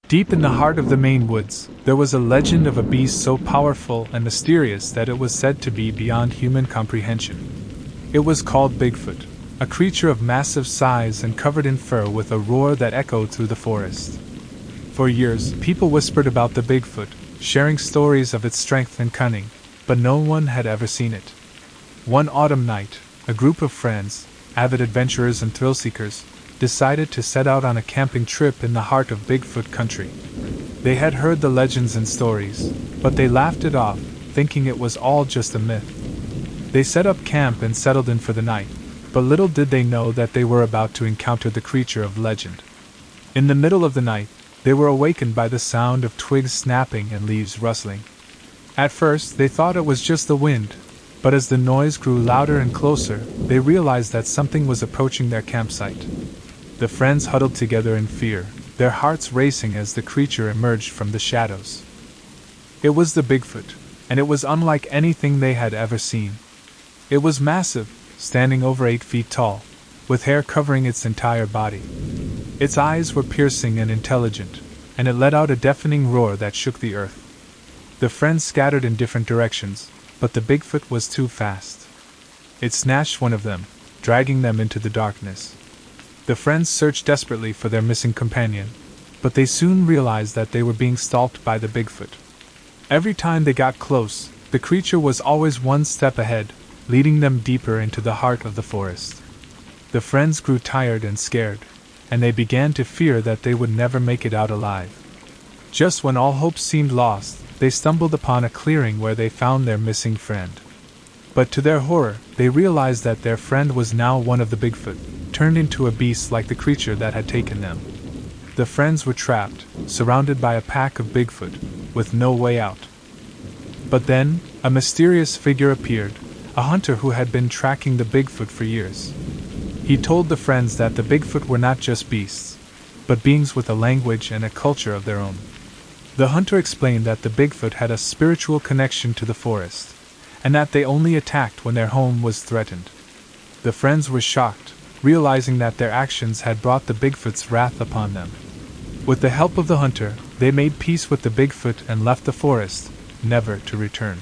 Deep in the heart of the Maine woods, there was a legend of a beast so powerful and mysterious that it was said to be beyond human comprehension. It was called Bigfoot, a creature of massive size and covered in fur with a roar that echoed through the forest. For years, people whispered about the Bigfoot, sharing stories of its strength and cunning, but no one had ever seen it. One autumn night, a group of friends, avid adventurers and thrill-seekers, decided to set out on a camping trip in the heart of Bigfoot country. They had heard the legends and stories, but they laughed it off, thinking it was all just a myth. They set up camp and settled in for the night, but little did they know that they were about to encounter the creature of legend. In the middle of the night, they were awakened by the sound of twigs snapping and leaves rustling. At first, they thought it was just the wind, but as the noise grew louder and closer, they realized that something was approaching their campsite. The friends huddled together in fear, their hearts racing as the creature emerged from the shadows. It was the Bigfoot, and it was unlike anything they had ever seen. It was massive, standing over 8 feet tall, with hair covering its entire body. Its eyes were piercing and intelligent, and it let out a deafening roar that shook the earth. The friends scattered in different directions, but the Bigfoot was too fast. It snatched one of them, dragging them into the darkness. The friends searched desperately for their missing companion, but they soon realized that they were being stalked by the Bigfoot. Every time they got close, the creature was always one step ahead, leading them deeper into the heart of the forest. The friends grew tired and scared, and they began to fear that they would never make it out alive. Just when all hope seemed lost, they stumbled upon a clearing where they found their missing friend. But to their horror, they realized that their friend was now one of the Bigfoot, turned into a beast like the creature that had taken them. The friends were trapped, surrounded by a pack of Bigfoot, with no way out. But then, a mysterious figure appeared, a hunter who had been tracking the Bigfoot for years. He told the friends that the Bigfoot were not just beasts, but beings with a language and a culture of their own. The hunter explained that the Bigfoot had a spiritual connection to the forest, and that they only attacked when their home was threatened. The friends were shocked, realizing that their actions had brought the Bigfoot's wrath upon them. With the help of the hunter, they made peace with the Bigfoot and left the forest, never to return.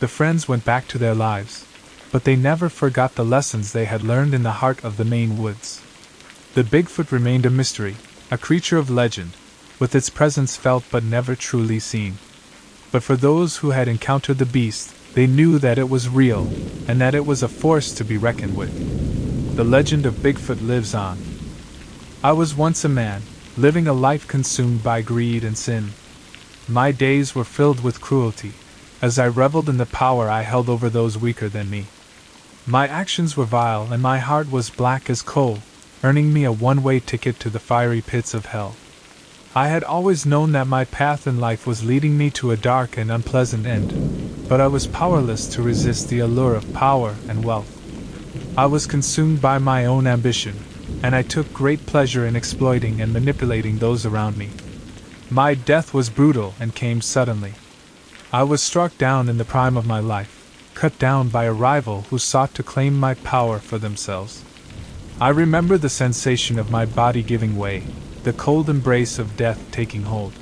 The friends went back to their lives, but they never forgot the lessons they had learned in the heart of the Maine woods. The Bigfoot remained a mystery, a creature of legend, with its presence felt but never truly seen. But for those who had encountered the beast, they knew that it was real, and that it was a force to be reckoned with. The legend of Bigfoot lives on. I was once a man, living a life consumed by greed and sin. My days were filled with cruelty, as I reveled in the power I held over those weaker than me. My actions were vile and my heart was black as coal, earning me a one-way ticket to the fiery pits of hell. I had always known that my path in life was leading me to a dark and unpleasant end, but I was powerless to resist the allure of power and wealth. I was consumed by my own ambition, and I took great pleasure in exploiting and manipulating those around me. My death was brutal and came suddenly. I was struck down in the prime of my life, cut down by a rival who sought to claim my power for themselves. I remember the sensation of my body giving way, the cold embrace of death taking hold.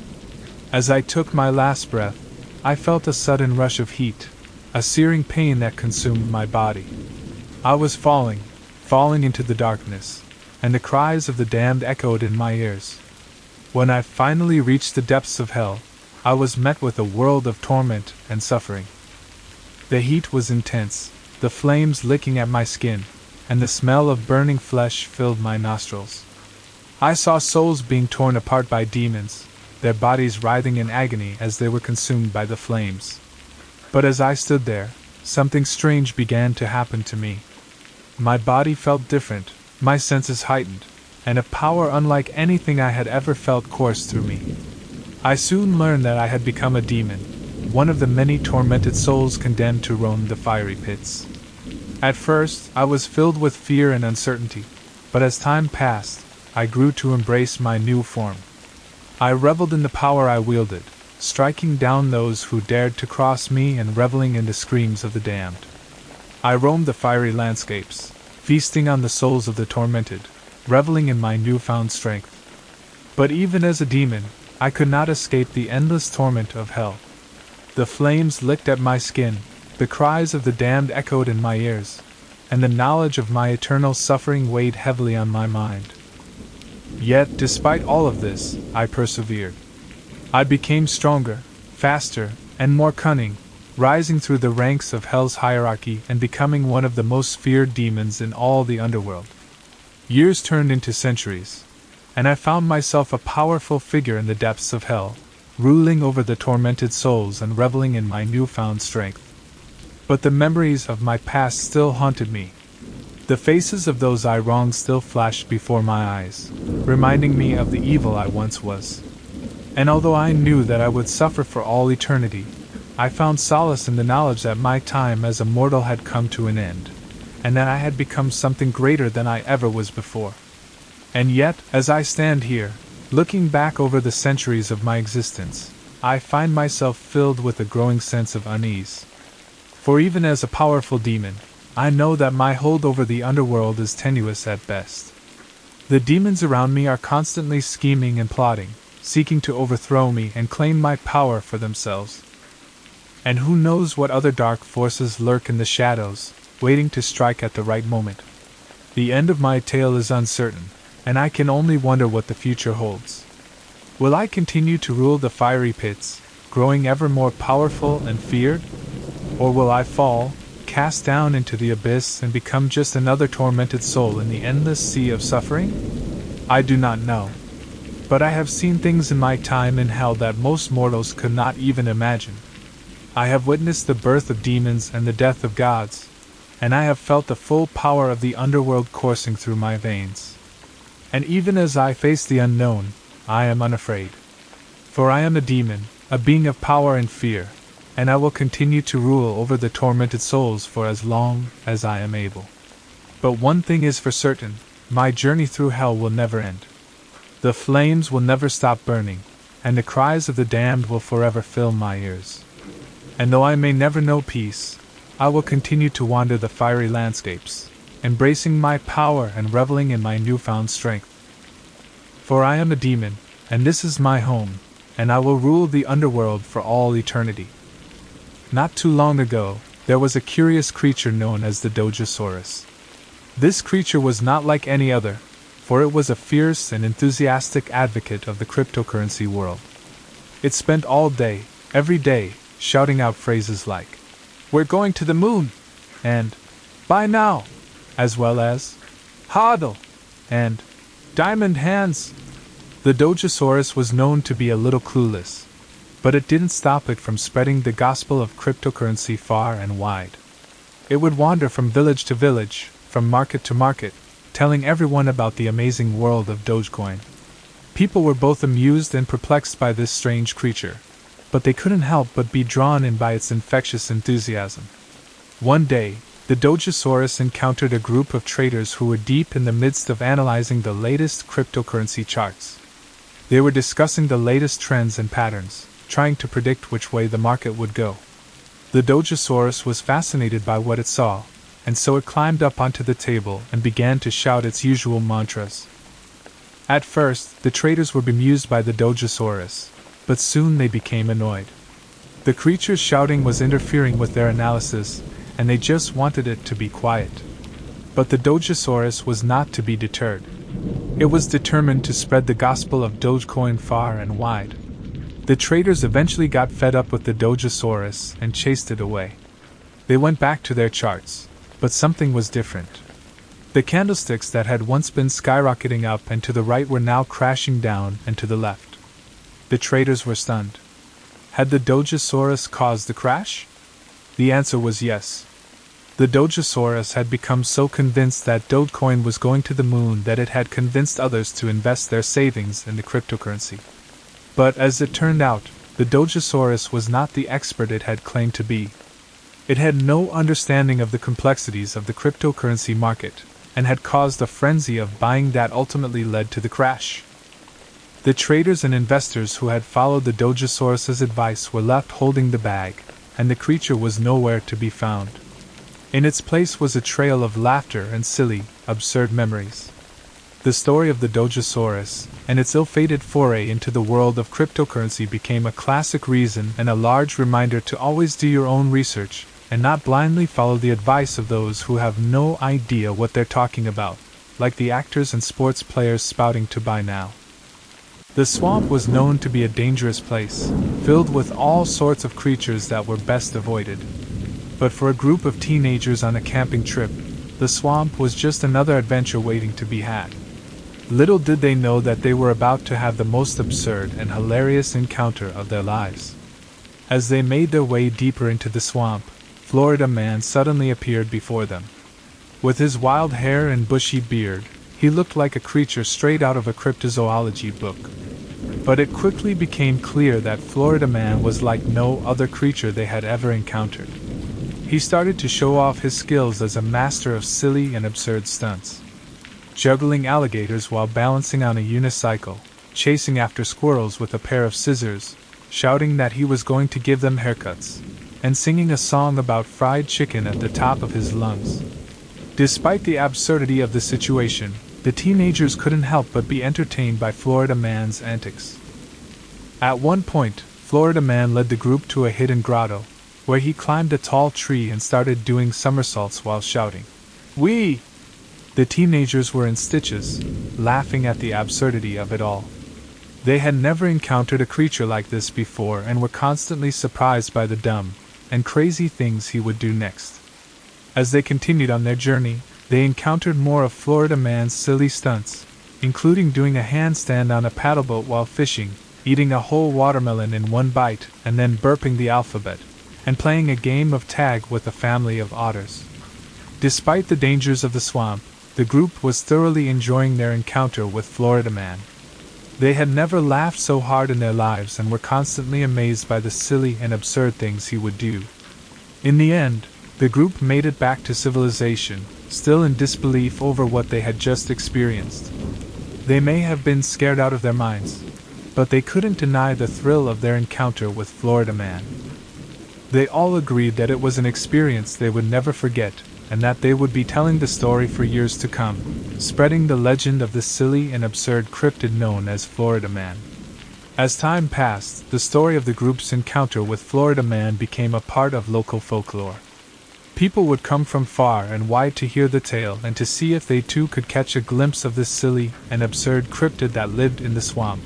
As I took my last breath, I felt a sudden rush of heat, a searing pain that consumed my body. I was falling into the darkness, and the cries of the damned echoed in my ears. When I finally reached the depths of hell, I was met with a world of torment and suffering. The heat was intense, the flames licking at my skin, and the smell of burning flesh filled my nostrils. I saw souls being torn apart by demons, their bodies writhing in agony as they were consumed by the flames. But as I stood there, something strange began to happen to me. My body felt different, my senses heightened, and a power unlike anything I had ever felt coursed through me. I soon learned that I had become a demon, one of the many tormented souls condemned to roam the fiery pits. At first, I was filled with fear and uncertainty, but as time passed, I grew to embrace my new form. I reveled in the power I wielded, striking down those who dared to cross me and reveling in the screams of the damned. I roamed the fiery landscapes, feasting on the souls of the tormented, reveling in my newfound strength. But even as a demon, I could not escape the endless torment of hell. The flames licked at my skin, the cries of the damned echoed in my ears, and the knowledge of my eternal suffering weighed heavily on my mind. Yet, despite all of this, I persevered. I became stronger, faster, and more cunning, rising through the ranks of hell's hierarchy and becoming one of the most feared demons in all the underworld. Years turned into centuries, and I found myself a powerful figure in the depths of hell, ruling over the tormented souls and reveling in my newfound strength. But the memories of my past still haunted me. The faces of those I wronged still flashed before my eyes, reminding me of the evil I once was. And although I knew that I would suffer for all eternity, I found solace in the knowledge that my time as a mortal had come to an end, and that I had become something greater than I ever was before. And yet, as I stand here, looking back over the centuries of my existence, I find myself filled with a growing sense of unease. For even as a powerful demon, I know that my hold over the underworld is tenuous at best. The demons around me are constantly scheming and plotting, seeking to overthrow me and claim my power for themselves. And who knows what other dark forces lurk in the shadows, waiting to strike at the right moment. The end of my tale is uncertain, and I can only wonder what the future holds. Will I continue to rule the fiery pits, growing ever more powerful and feared? Or will I fall, cast down into the abyss and become just another tormented soul in the endless sea of suffering? I do not know. But I have seen things in my time in hell that most mortals could not even imagine. I have witnessed the birth of demons and the death of gods, and I have felt the full power of the underworld coursing through my veins. And even as I face the unknown, I am unafraid. For I am a demon, a being of power and fear, and I will continue to rule over the tormented souls for as long as I am able. But one thing is for certain, my journey through hell will never end. The flames will never stop burning, and the cries of the damned will forever fill my ears. And though I may never know peace, I will continue to wander the fiery landscapes, embracing my power and reveling in my newfound strength. For I am a demon, and this is my home, and I will rule the underworld for all eternity. Not too long ago, there was a curious creature known as the Dojosaurus. This creature was not like any other, for it was a fierce and enthusiastic advocate of the cryptocurrency world. It spent all day, every day, shouting out phrases like, "We're going to the moon," and "Buy now," as well as "Hodl," and "Diamond hands." The Dojosaurus was known to be a little clueless, but it didn't stop it from spreading the gospel of cryptocurrency far and wide. It would wander from village to village, from market to market, telling everyone about the amazing world of Dogecoin. People were both amused and perplexed by this strange creature, but they couldn't help but be drawn in by its infectious enthusiasm. One day, the Dojosaurus encountered a group of traders who were deep in the midst of analyzing the latest cryptocurrency charts. They were discussing the latest trends and patterns, trying to predict which way the market would go. The Dojosaurus was fascinated by what it saw, and so it climbed up onto the table and began to shout its usual mantras. At first, the traders were bemused by the Dojosaurus, but soon they became annoyed. The creature's shouting was interfering with their analysis, and they just wanted it to be quiet. But the Dojosaurus was not to be deterred. It was determined to spread the gospel of Dogecoin far and wide. The traders eventually got fed up with the Dojosaurus and chased it away. They went back to their charts, but something was different. The candlesticks that had once been skyrocketing up and to the right were now crashing down and to the left. The traders were stunned. Had the Dojosaurus caused the crash? The answer was yes. The Dojosaurus had become so convinced that Dogecoin was going to the moon that it had convinced others to invest their savings in the cryptocurrency. But as it turned out, the Dojosaurus was not the expert it had claimed to be. It had no understanding of the complexities of the cryptocurrency market, and had caused a frenzy of buying that ultimately led to the crash. The traders and investors who had followed the Dojosaurus's advice were left holding the bag, and the creature was nowhere to be found. In its place was a trail of laughter and silly, absurd memories. The story of the Dojosaurus and its ill-fated foray into the world of cryptocurrency became a classic reason and a large reminder to always do your own research and not blindly follow the advice of those who have no idea what they're talking about, like the actors and sports players spouting to buy now. The swamp was known to be a dangerous place, filled with all sorts of creatures that were best avoided. But for a group of teenagers on a camping trip, the swamp was just another adventure waiting to be had. Little did they know that they were about to have the most absurd and hilarious encounter of their lives. As they made their way deeper into the swamp, Florida Man suddenly appeared before them. With his wild hair and bushy beard, he looked like a creature straight out of a cryptozoology book. But it quickly became clear that Florida Man was like no other creature they had ever encountered. He started to show off his skills as a master of silly and absurd stunts. Juggling alligators while balancing on a unicycle, chasing after squirrels with a pair of scissors, shouting that he was going to give them haircuts, and singing a song about fried chicken at the top of his lungs. Despite the absurdity of the situation, the teenagers couldn't help but be entertained by Florida Man's antics. At one point, Florida Man led the group to a hidden grotto, where he climbed a tall tree and started doing somersaults while shouting, "Wee!" The teenagers were in stitches, laughing at the absurdity of it all. They had never encountered a creature like this before and were constantly surprised by the dumb and crazy things he would do next. As they continued on their journey, they encountered more of Florida Man's silly stunts, including doing a handstand on a paddleboat while fishing, eating a whole watermelon in one bite and then burping the alphabet, and playing a game of tag with a family of otters. Despite the dangers of the swamp, the group was thoroughly enjoying their encounter with Florida Man. They had never laughed so hard in their lives and were constantly amazed by the silly and absurd things he would do. In the end, the group made it back to civilization, still in disbelief over what they had just experienced. They may have been scared out of their minds, but they couldn't deny the thrill of their encounter with Florida Man. They all agreed that it was an experience they would never forget, and that they would be telling the story for years to come, spreading the legend of the silly and absurd cryptid known as Florida Man. As time passed, the story of the group's encounter with Florida Man became a part of local folklore. People would come from far and wide to hear the tale and to see if they too could catch a glimpse of this silly and absurd cryptid that lived in the swamp.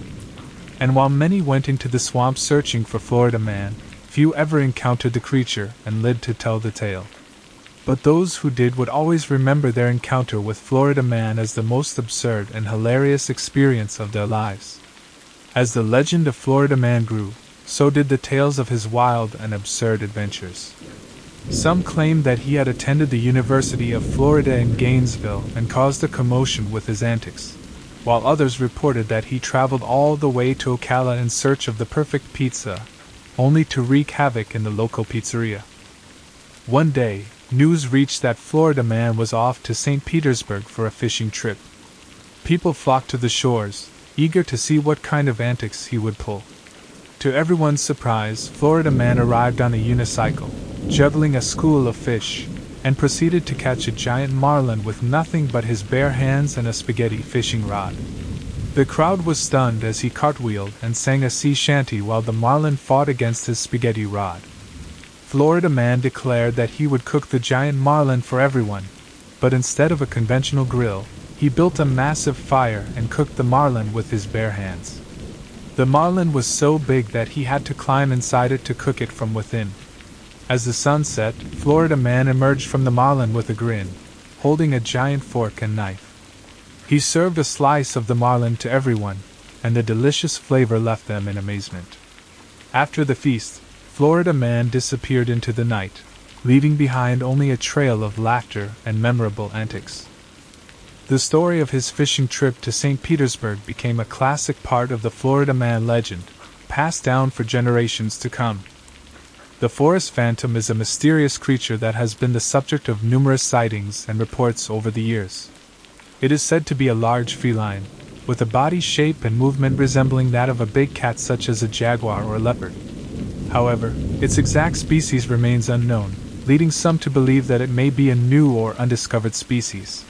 And while many went into the swamp searching for Florida Man, few ever encountered the creature and lived to tell the tale. But those who did would always remember their encounter with Florida Man as the most absurd and hilarious experience of their lives. As the legend of Florida Man grew, so did the tales of his wild and absurd adventures. Some claimed that he had attended the University of Florida in Gainesville and caused a commotion with his antics, while others reported that he traveled all the way to Ocala in search of the perfect pizza, only to wreak havoc in the local pizzeria. One day, news reached that Florida Man was off to St. Petersburg for a fishing trip. People flocked to the shores, eager to see what kind of antics he would pull. To everyone's surprise, Florida Man arrived on a unicycle, juggling a school of fish, and proceeded to catch a giant marlin with nothing but his bare hands and a spaghetti fishing rod. The crowd was stunned as he cartwheeled and sang a sea shanty while the marlin fought against his spaghetti rod. Florida Man declared that he would cook the giant marlin for everyone, but instead of a conventional grill, he built a massive fire and cooked the marlin with his bare hands. The marlin was so big that he had to climb inside it to cook it from within. As the sun set, Florida Man emerged from the marlin with a grin, holding a giant fork and knife. He served a slice of the marlin to everyone, and the delicious flavor left them in amazement. After the feast, Florida Man disappeared into the night, leaving behind only a trail of laughter and memorable antics. The story of his fishing trip to St. Petersburg became a classic part of the Florida Man legend, passed down for generations to come. The forest phantom is a mysterious creature that has been the subject of numerous sightings and reports over the years. It is said to be a large feline, with a body shape and movement resembling that of a big cat such as a jaguar or leopard. However, its exact species remains unknown, leading some to believe that it may be a new or undiscovered species.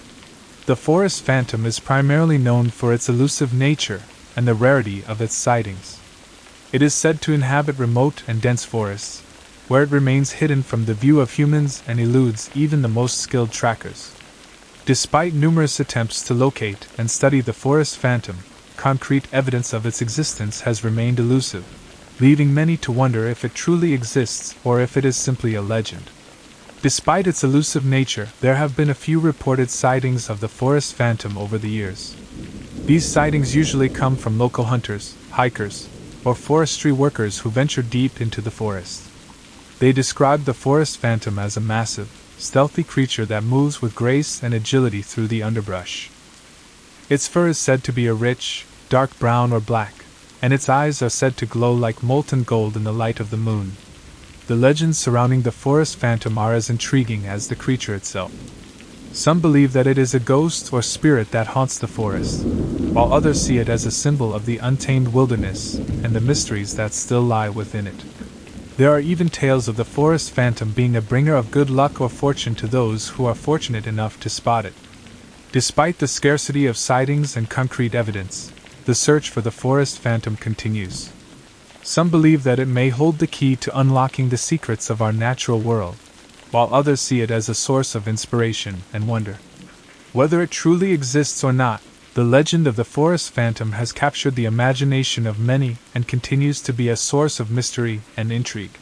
The forest phantom is primarily known for its elusive nature and the rarity of its sightings. It is said to inhabit remote and dense forests, where it remains hidden from the view of humans and eludes even the most skilled trackers. Despite numerous attempts to locate and study the forest phantom, concrete evidence of its existence has remained elusive, leaving many to wonder if it truly exists or if it is simply a legend. Despite its elusive nature, there have been a few reported sightings of the forest phantom over the years. These sightings usually come from local hunters, hikers, or forestry workers who venture deep into the forest. They describe the forest phantom as a massive, stealthy creature that moves with grace and agility through the underbrush. Its fur is said to be a rich, dark brown or black, and its eyes are said to glow like molten gold in the light of the moon. The legends surrounding the forest phantom are as intriguing as the creature itself. Some believe that it is a ghost or spirit that haunts the forest, while others see it as a symbol of the untamed wilderness and the mysteries that still lie within it. There are even tales of the forest phantom being a bringer of good luck or fortune to those who are fortunate enough to spot it. Despite the scarcity of sightings and concrete evidence, the search for the forest phantom continues. Some believe that it may hold the key to unlocking the secrets of our natural world, while others see it as a source of inspiration and wonder. Whether it truly exists or not, the legend of the forest phantom has captured the imagination of many and continues to be a source of mystery and intrigue.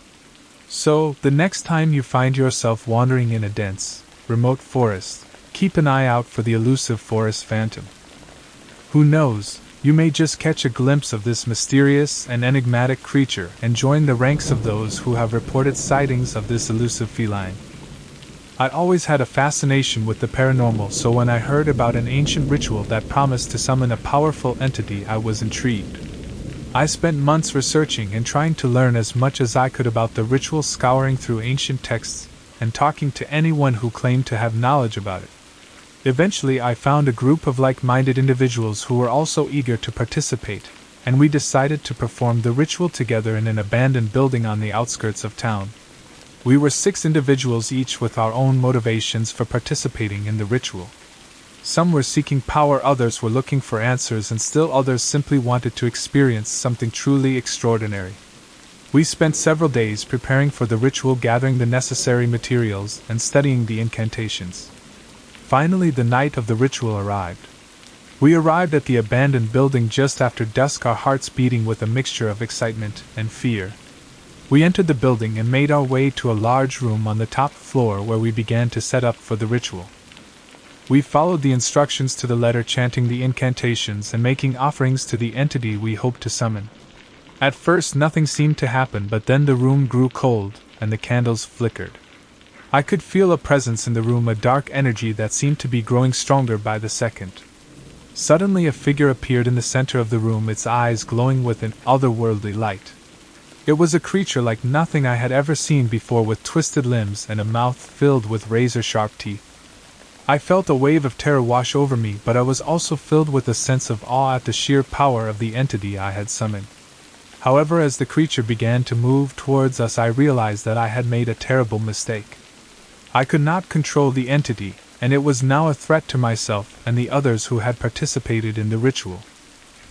So, the next time you find yourself wandering in a dense, remote forest, keep an eye out for the elusive forest phantom. Who knows? You may just catch a glimpse of this mysterious and enigmatic creature and join the ranks of those who have reported sightings of this elusive feline. I always had a fascination with the paranormal, so when I heard about an ancient ritual that promised to summon a powerful entity, I was intrigued. I spent months researching and trying to learn as much as I could about the ritual, scouring through ancient texts and talking to anyone who claimed to have knowledge about it. Eventually, I found a group of like-minded individuals who were also eager to participate, and we decided to perform the ritual together in an abandoned building on the outskirts of town. We were 6 individuals, each with our own motivations for participating in the ritual. Some were seeking power, others were looking for answers, and still others simply wanted to experience something truly extraordinary. We spent several days preparing for the ritual, gathering the necessary materials and studying the incantations. Finally, the night of the ritual arrived. We arrived at the abandoned building just after dusk, our hearts beating with a mixture of excitement and fear. We entered the building and made our way to a large room on the top floor where we began to set up for the ritual. We followed the instructions to the letter, chanting the incantations and making offerings to the entity we hoped to summon. At first nothing seemed to happen, but then the room grew cold and the candles flickered. I could feel a presence in the room, a dark energy that seemed to be growing stronger by the second. Suddenly a figure appeared in the center of the room, its eyes glowing with an otherworldly light. It was a creature like nothing I had ever seen before, with twisted limbs and a mouth filled with razor-sharp teeth. I felt a wave of terror wash over me, but I was also filled with a sense of awe at the sheer power of the entity I had summoned. However, as the creature began to move towards us, I realized that I had made a terrible mistake. I could not control the entity, and it was now a threat to myself and the others who had participated in the ritual.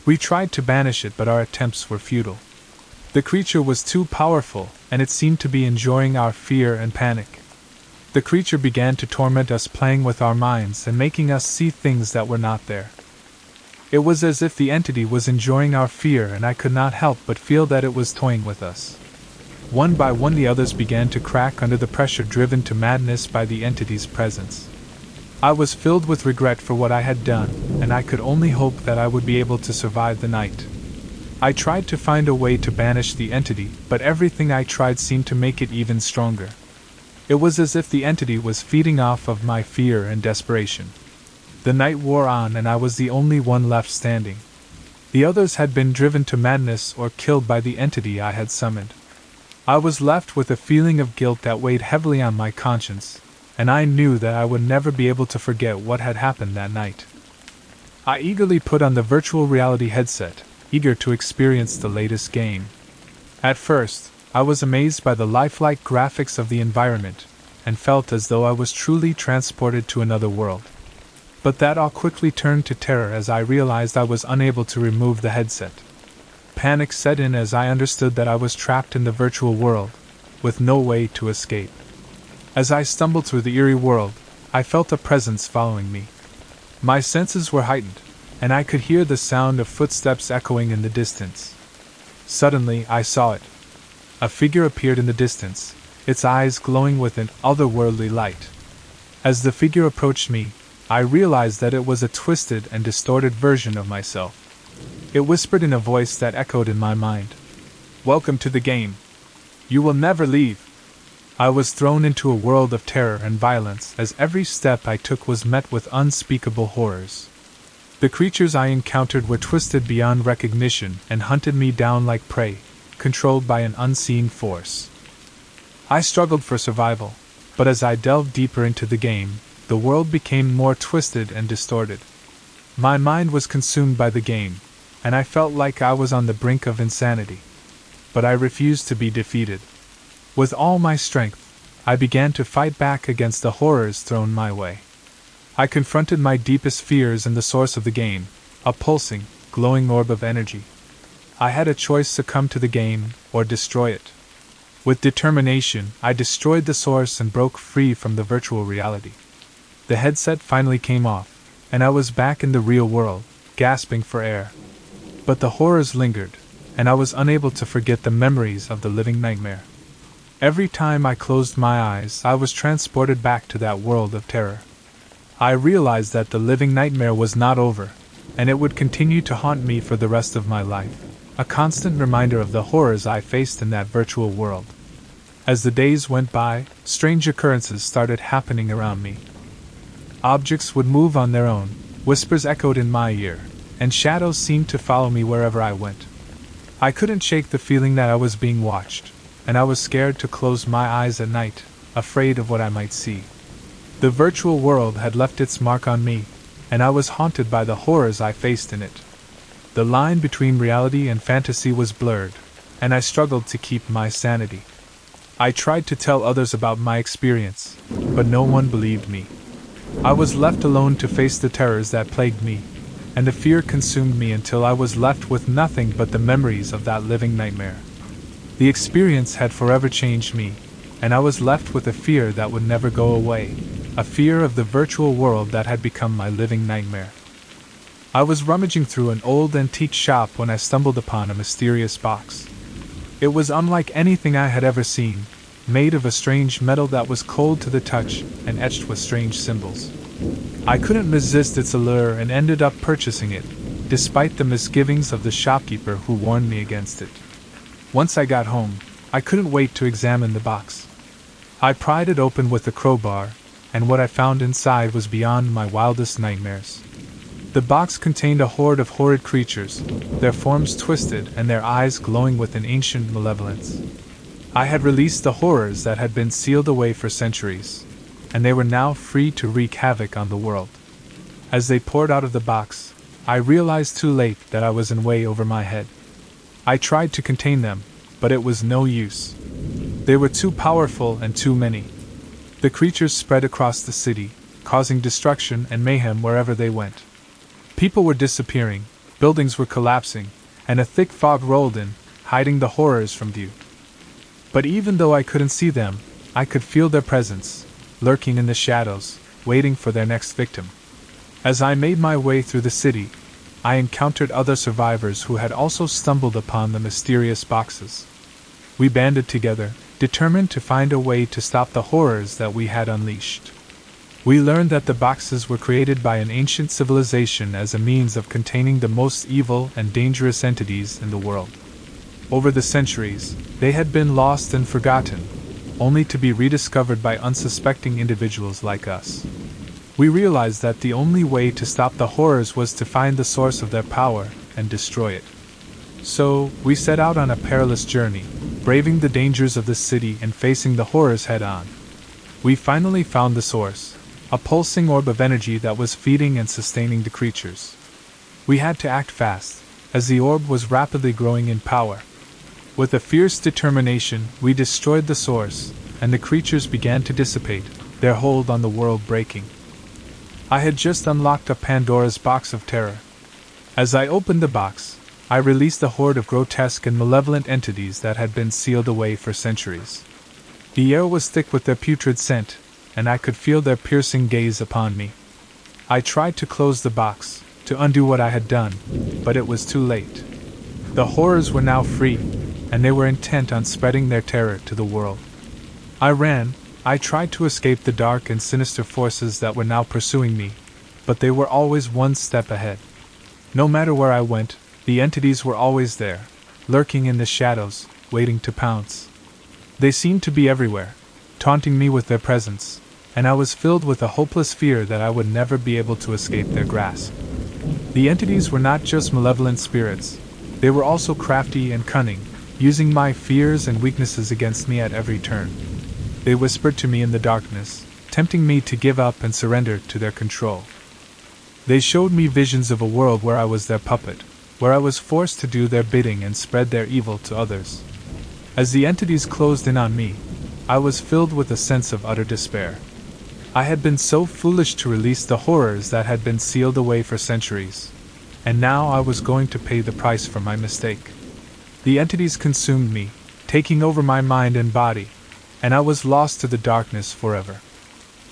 We tried to banish it, but our attempts were futile. The creature was too powerful, and it seemed to be enjoying our fear and panic. The creature began to torment us, playing with our minds and making us see things that were not there. It was as if the entity was enjoying our fear, and I could not help but feel that it was toying with us. One by one, the others began to crack under the pressure, driven to madness by the entity's presence. I was filled with regret for what I had done, and I could only hope that I would be able to survive the night. I tried to find a way to banish the entity, but everything I tried seemed to make it even stronger. It was as if the entity was feeding off of my fear and desperation. The night wore on, and I was the only one left standing. The others had been driven to madness or killed by the entity I had summoned. I was left with a feeling of guilt that weighed heavily on my conscience, and I knew that I would never be able to forget what had happened that night. I eagerly put on the virtual reality headset, eager to experience the latest game. At first, I was amazed by the lifelike graphics of the environment, and felt as though I was truly transported to another world. But that all quickly turned to terror as I realized I was unable to remove the headset. Panic set in as I understood that I was trapped in the virtual world, with no way to escape. As I stumbled through the eerie world, I felt a presence following me. My senses were heightened, and I could hear the sound of footsteps echoing in the distance. Suddenly, I saw it. A figure appeared in the distance, its eyes glowing with an otherworldly light. As the figure approached me, I realized that it was a twisted and distorted version of myself. It whispered in a voice that echoed in my mind. "Welcome to the game. You will never leave." I was thrown into a world of terror and violence as every step I took was met with unspeakable horrors. The creatures I encountered were twisted beyond recognition and hunted me down like prey, controlled by an unseen force. I struggled for survival, but as I delved deeper into the game, the world became more twisted and distorted. My mind was consumed by the game, and I felt like I was on the brink of insanity. But I refused to be defeated. With all my strength, I began to fight back against the horrors thrown my way. I confronted my deepest fears and the source of the game, a pulsing, glowing orb of energy. I had a choice: succumb to the game, or destroy it. With determination, I destroyed the source and broke free from the virtual reality. The headset finally came off, and I was back in the real world, gasping for air. But the horrors lingered, and I was unable to forget the memories of the living nightmare. Every time I closed my eyes, I was transported back to that world of terror. I realized that the living nightmare was not over, and it would continue to haunt me for the rest of my life, a constant reminder of the horrors I faced in that virtual world. As the days went by, strange occurrences started happening around me. Objects would move on their own, whispers echoed in my ear, and shadows seemed to follow me wherever I went. I couldn't shake the feeling that I was being watched, and I was scared to close my eyes at night, afraid of what I might see. The virtual world had left its mark on me, and I was haunted by the horrors I faced in it. The line between reality and fantasy was blurred, and I struggled to keep my sanity. I tried to tell others about my experience, but no one believed me. I was left alone to face the terrors that plagued me, and the fear consumed me until I was left with nothing but the memories of that living nightmare. The experience had forever changed me, and I was left with a fear that would never go away, a fear of the virtual world that had become my living nightmare. I was rummaging through an old antique shop when I stumbled upon a mysterious box. It was unlike anything I had ever seen, made of a strange metal that was cold to the touch and etched with strange symbols. I couldn't resist its allure and ended up purchasing it, despite the misgivings of the shopkeeper who warned me against it. Once I got home, I couldn't wait to examine the box. I pried it open with a crowbar, and what I found inside was beyond my wildest nightmares. The box contained a horde of horrid creatures, their forms twisted and their eyes glowing with an ancient malevolence. I had released the horrors that had been sealed away for centuries, and they were now free to wreak havoc on the world. As they poured out of the box, I realized too late that I was in way over my head. I tried to contain them, but it was no use. They were too powerful and too many. The creatures spread across the city, causing destruction and mayhem wherever they went. People were disappearing, buildings were collapsing, and a thick fog rolled in, hiding the horrors from view. But even though I couldn't see them, I could feel their presence, lurking in the shadows, waiting for their next victim. As I made my way through the city, I encountered other survivors who had also stumbled upon the mysterious boxes. We banded together, determined to find a way to stop the horrors that we had unleashed. We learned that the boxes were created by an ancient civilization as a means of containing the most evil and dangerous entities in the world. Over the centuries, they had been lost and forgotten, only to be rediscovered by unsuspecting individuals like us. We realized that the only way to stop the horrors was to find the source of their power and destroy it. So, we set out on a perilous journey, braving the dangers of the city and facing the horrors head-on. We finally found the source, a pulsing orb of energy that was feeding and sustaining the creatures. We had to act fast, as the orb was rapidly growing in power. With a fierce determination, we destroyed the source, and the creatures began to dissipate, their hold on the world breaking. I had just unlocked a Pandora's box of terror. As I opened the box, I released a horde of grotesque and malevolent entities that had been sealed away for centuries. The air was thick with their putrid scent, and I could feel their piercing gaze upon me. I tried to close the box, to undo what I had done, but it was too late. The horrors were now free, and they were intent on spreading their terror to the world. I ran. I tried to escape the dark and sinister forces that were now pursuing me, but they were always one step ahead. No matter where I went, the entities were always there, lurking in the shadows, waiting to pounce. They seemed to be everywhere, taunting me with their presence, and I was filled with a hopeless fear that I would never be able to escape their grasp. The entities were not just malevolent spirits, they were also crafty and cunning, using my fears and weaknesses against me at every turn. They whispered to me in the darkness, tempting me to give up and surrender to their control. They showed me visions of a world where I was their puppet, where I was forced to do their bidding and spread their evil to others. As the entities closed in on me, I was filled with a sense of utter despair. I had been so foolish to release the horrors that had been sealed away for centuries, and now I was going to pay the price for my mistake. The entities consumed me, taking over my mind and body, and I was lost to the darkness forever.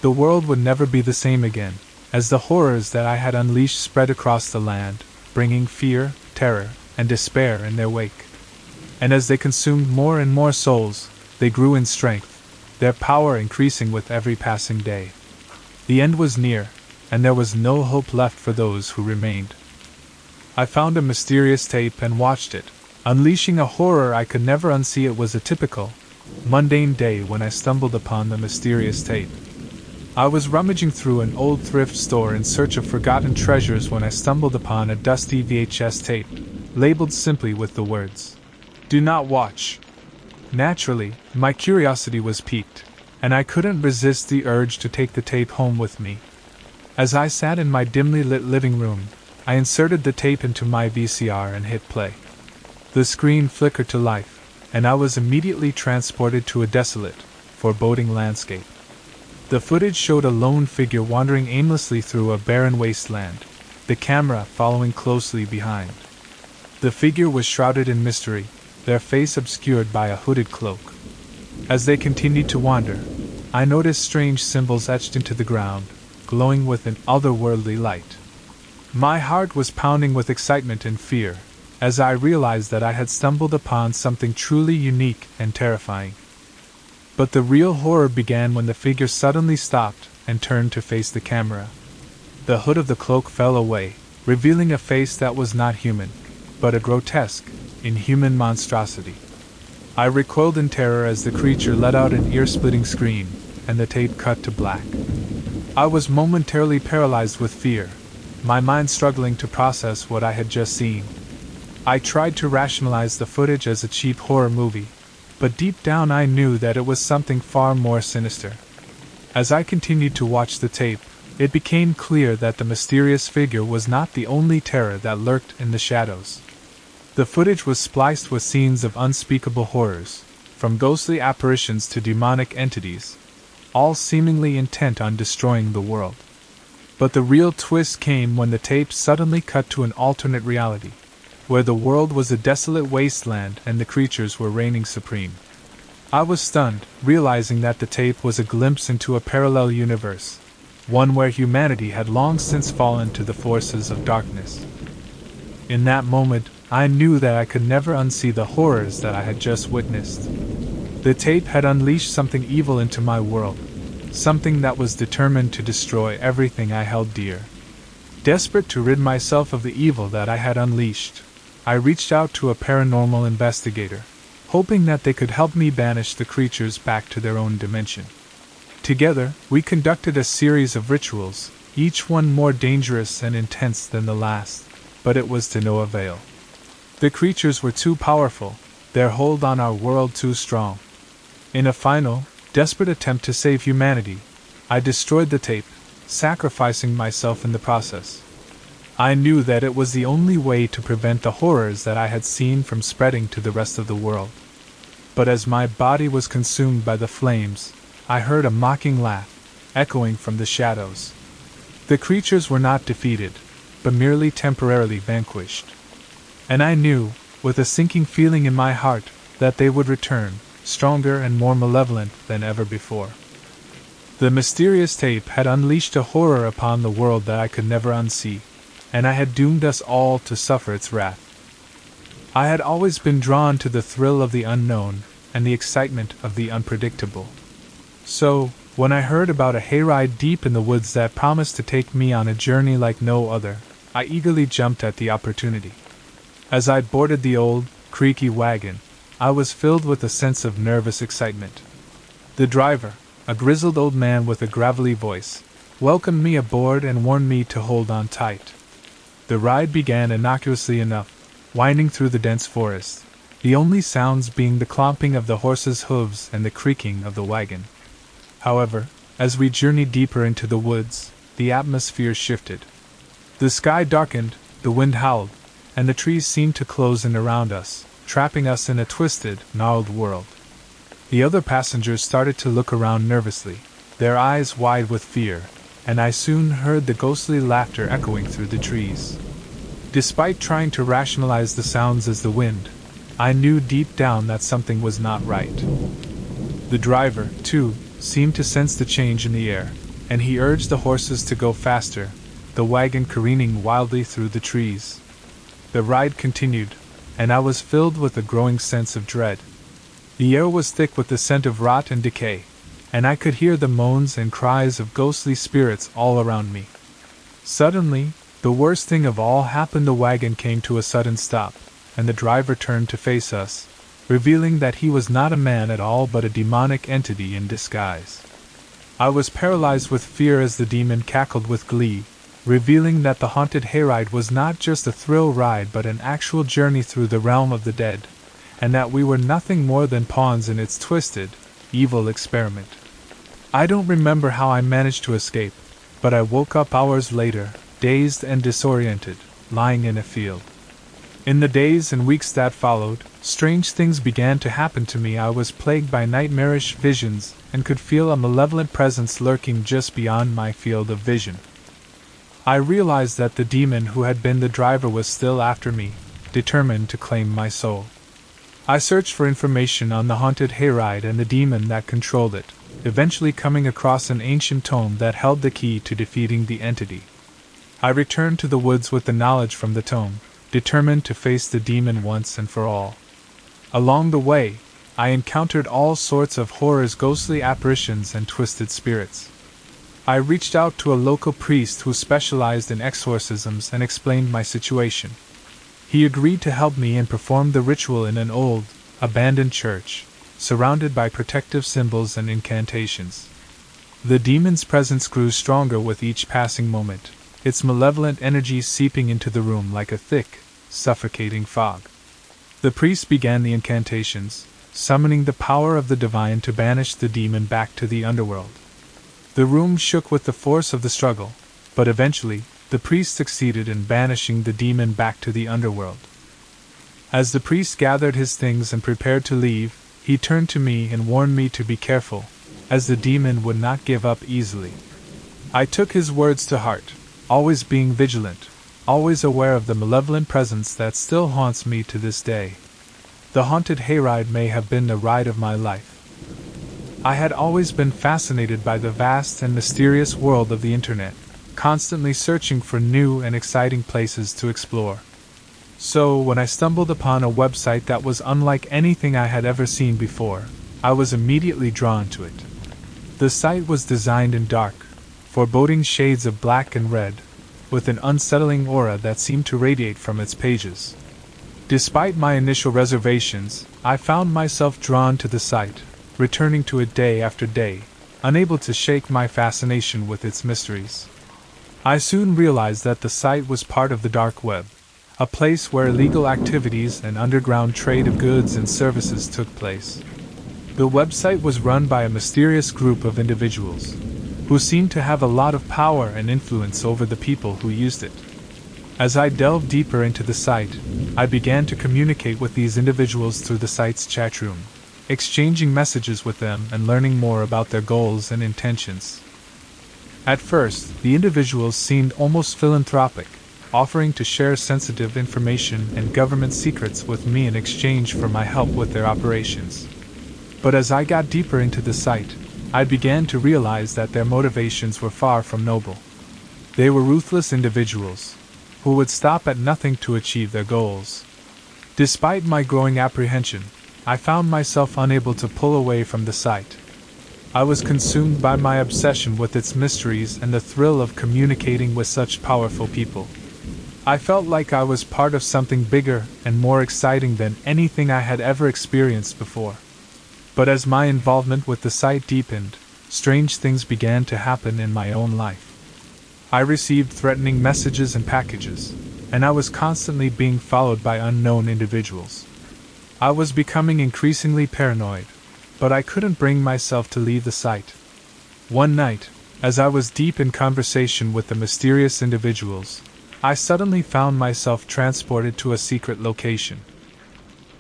The world would never be the same again, as the horrors that I had unleashed spread across the land, bringing fear, terror, and despair in their wake. And as they consumed more and more souls, they grew in strength, their power increasing with every passing day. The end was near, and there was no hope left for those who remained. I found a mysterious tape and watched it, unleashing a horror I could never unsee. It was a typical, mundane day when I stumbled upon the mysterious tape. I was rummaging through an old thrift store in search of forgotten treasures when I stumbled upon a dusty VHS tape, labeled simply with the words, "Do not watch." Naturally, my curiosity was piqued, and I couldn't resist the urge to take the tape home with me. As I sat in my dimly lit living room, I inserted the tape into my VCR and hit play. The screen flickered to life, and I was immediately transported to a desolate, foreboding landscape. The footage showed a lone figure wandering aimlessly through a barren wasteland, the camera following closely behind. The figure was shrouded in mystery, their face obscured by a hooded cloak. As they continued to wander, I noticed strange symbols etched into the ground, glowing with an otherworldly light. My heart was pounding with excitement and fear, as I realized that I had stumbled upon something truly unique and terrifying. But the real horror began when the figure suddenly stopped and turned to face the camera. The hood of the cloak fell away, revealing a face that was not human, but a grotesque, inhuman monstrosity. I recoiled in terror as the creature let out an ear-splitting scream, and the tape cut to black. I was momentarily paralyzed with fear, my mind struggling to process what I had just seen. I tried to rationalize the footage as a cheap horror movie, but deep down I knew that it was something far more sinister. As I continued to watch the tape, it became clear that the mysterious figure was not the only terror that lurked in the shadows. The footage was spliced with scenes of unspeakable horrors, from ghostly apparitions to demonic entities, all seemingly intent on destroying the world. But the real twist came when the tape suddenly cut to an alternate reality, where the world was a desolate wasteland and the creatures were reigning supreme. I was stunned, realizing that the tape was a glimpse into a parallel universe, one where humanity had long since fallen to the forces of darkness. In that moment, I knew that I could never unsee the horrors that I had just witnessed. The tape had unleashed something evil into my world, something that was determined to destroy everything I held dear. Desperate to rid myself of the evil that I had unleashed, I reached out to a paranormal investigator, hoping that they could help me banish the creatures back to their own dimension. Together, we conducted a series of rituals, each one more dangerous and intense than the last, but it was to no avail. The creatures were too powerful, their hold on our world too strong. In a final, desperate attempt to save humanity, I destroyed the tape, sacrificing myself in the process. I knew that it was the only way to prevent the horrors that I had seen from spreading to the rest of the world. But as my body was consumed by the flames, I heard a mocking laugh, echoing from the shadows. The creatures were not defeated, but merely temporarily vanquished. And I knew, with a sinking feeling in my heart, that they would return, stronger and more malevolent than ever before. The mysterious tape had unleashed a horror upon the world that I could never unsee, and I had doomed us all to suffer its wrath. I had always been drawn to the thrill of the unknown and the excitement of the unpredictable. So, when I heard about a hayride deep in the woods that promised to take me on a journey like no other, I eagerly jumped at the opportunity. As I boarded the old, creaky wagon, I was filled with a sense of nervous excitement. The driver, a grizzled old man with a gravelly voice, welcomed me aboard and warned me to hold on tight. The ride began innocuously enough, winding through the dense forest, the only sounds being the clomping of the horses' hooves and the creaking of the wagon. However, as we journeyed deeper into the woods, the atmosphere shifted. The sky darkened, the wind howled, and the trees seemed to close in around us, trapping us in a twisted, gnarled world. The other passengers started to look around nervously, their eyes wide with fear, and I soon heard the ghostly laughter echoing through the trees. Despite trying to rationalize the sounds as the wind, I knew deep down that something was not right. The driver, too, seemed to sense the change in the air, and he urged the horses to go faster, the wagon careening wildly through the trees. The ride continued, and I was filled with a growing sense of dread. The air was thick with the scent of rot and decay, and I could hear the moans and cries of ghostly spirits all around me. Suddenly, the worst thing of all happened. The wagon came to a sudden stop, and the driver turned to face us, revealing that he was not a man at all but a demonic entity in disguise. I was paralyzed with fear as the demon cackled with glee, revealing that the haunted hayride was not just a thrill ride but an actual journey through the realm of the dead, and that we were nothing more than pawns in its twisted, evil experiment. I don't remember how I managed to escape, but I woke up hours later, dazed and disoriented, lying in a field. In the days and weeks that followed, strange things began to happen to me. I was plagued by nightmarish visions and could feel a malevolent presence lurking just beyond my field of vision. I realized that the demon who had been the driver was still after me, determined to claim my soul. I searched for information on the haunted hayride and the demon that controlled it, eventually coming across an ancient tome that held the key to defeating the entity. I returned to the woods with the knowledge from the tome, determined to face the demon once and for all. Along the way, I encountered all sorts of horrors, ghostly apparitions, and twisted spirits. I reached out to a local priest who specialized in exorcisms and explained my situation. He agreed to help me and performed the ritual in an old, abandoned church, surrounded by protective symbols and incantations. The demon's presence grew stronger with each passing moment, its malevolent energy seeping into the room like a thick, suffocating fog. The priest began the incantations, summoning the power of the divine to banish the demon back to the underworld. The room shook with the force of the struggle, but eventually, the priest succeeded in banishing the demon back to the underworld. As the priest gathered his things and prepared to leave, he turned to me and warned me to be careful, as the demon would not give up easily. I took his words to heart, always being vigilant, always aware of the malevolent presence that still haunts me to this day. The haunted hayride may have been the ride of my life. I had always been fascinated by the vast and mysterious world of the internet, constantly searching for new and exciting places to explore. So, when I stumbled upon a website that was unlike anything I had ever seen before, I was immediately drawn to it. The site was designed in dark, foreboding shades of black and red, with an unsettling aura that seemed to radiate from its pages. Despite my initial reservations, I found myself drawn to the site, returning to it day after day, unable to shake my fascination with its mysteries. I soon realized that the site was part of the dark web, a place where illegal activities and underground trade of goods and services took place. The website was run by a mysterious group of individuals, who seemed to have a lot of power and influence over the people who used it. As I delved deeper into the site, I began to communicate with these individuals through the site's chat room, exchanging messages with them and learning more about their goals and intentions. At first, the individuals seemed almost philanthropic, offering to share sensitive information and government secrets with me in exchange for my help with their operations. But as I got deeper into the site, I began to realize that their motivations were far from noble. They were ruthless individuals, who would stop at nothing to achieve their goals. Despite my growing apprehension, I found myself unable to pull away from the site. I was consumed by my obsession with its mysteries and the thrill of communicating with such powerful people. I felt like I was part of something bigger and more exciting than anything I had ever experienced before. But as my involvement with the site deepened, strange things began to happen in my own life. I received threatening messages and packages, and I was constantly being followed by unknown individuals. I was becoming increasingly paranoid, but I couldn't bring myself to leave the site. One night, as I was deep in conversation with the mysterious individuals, I suddenly found myself transported to a secret location.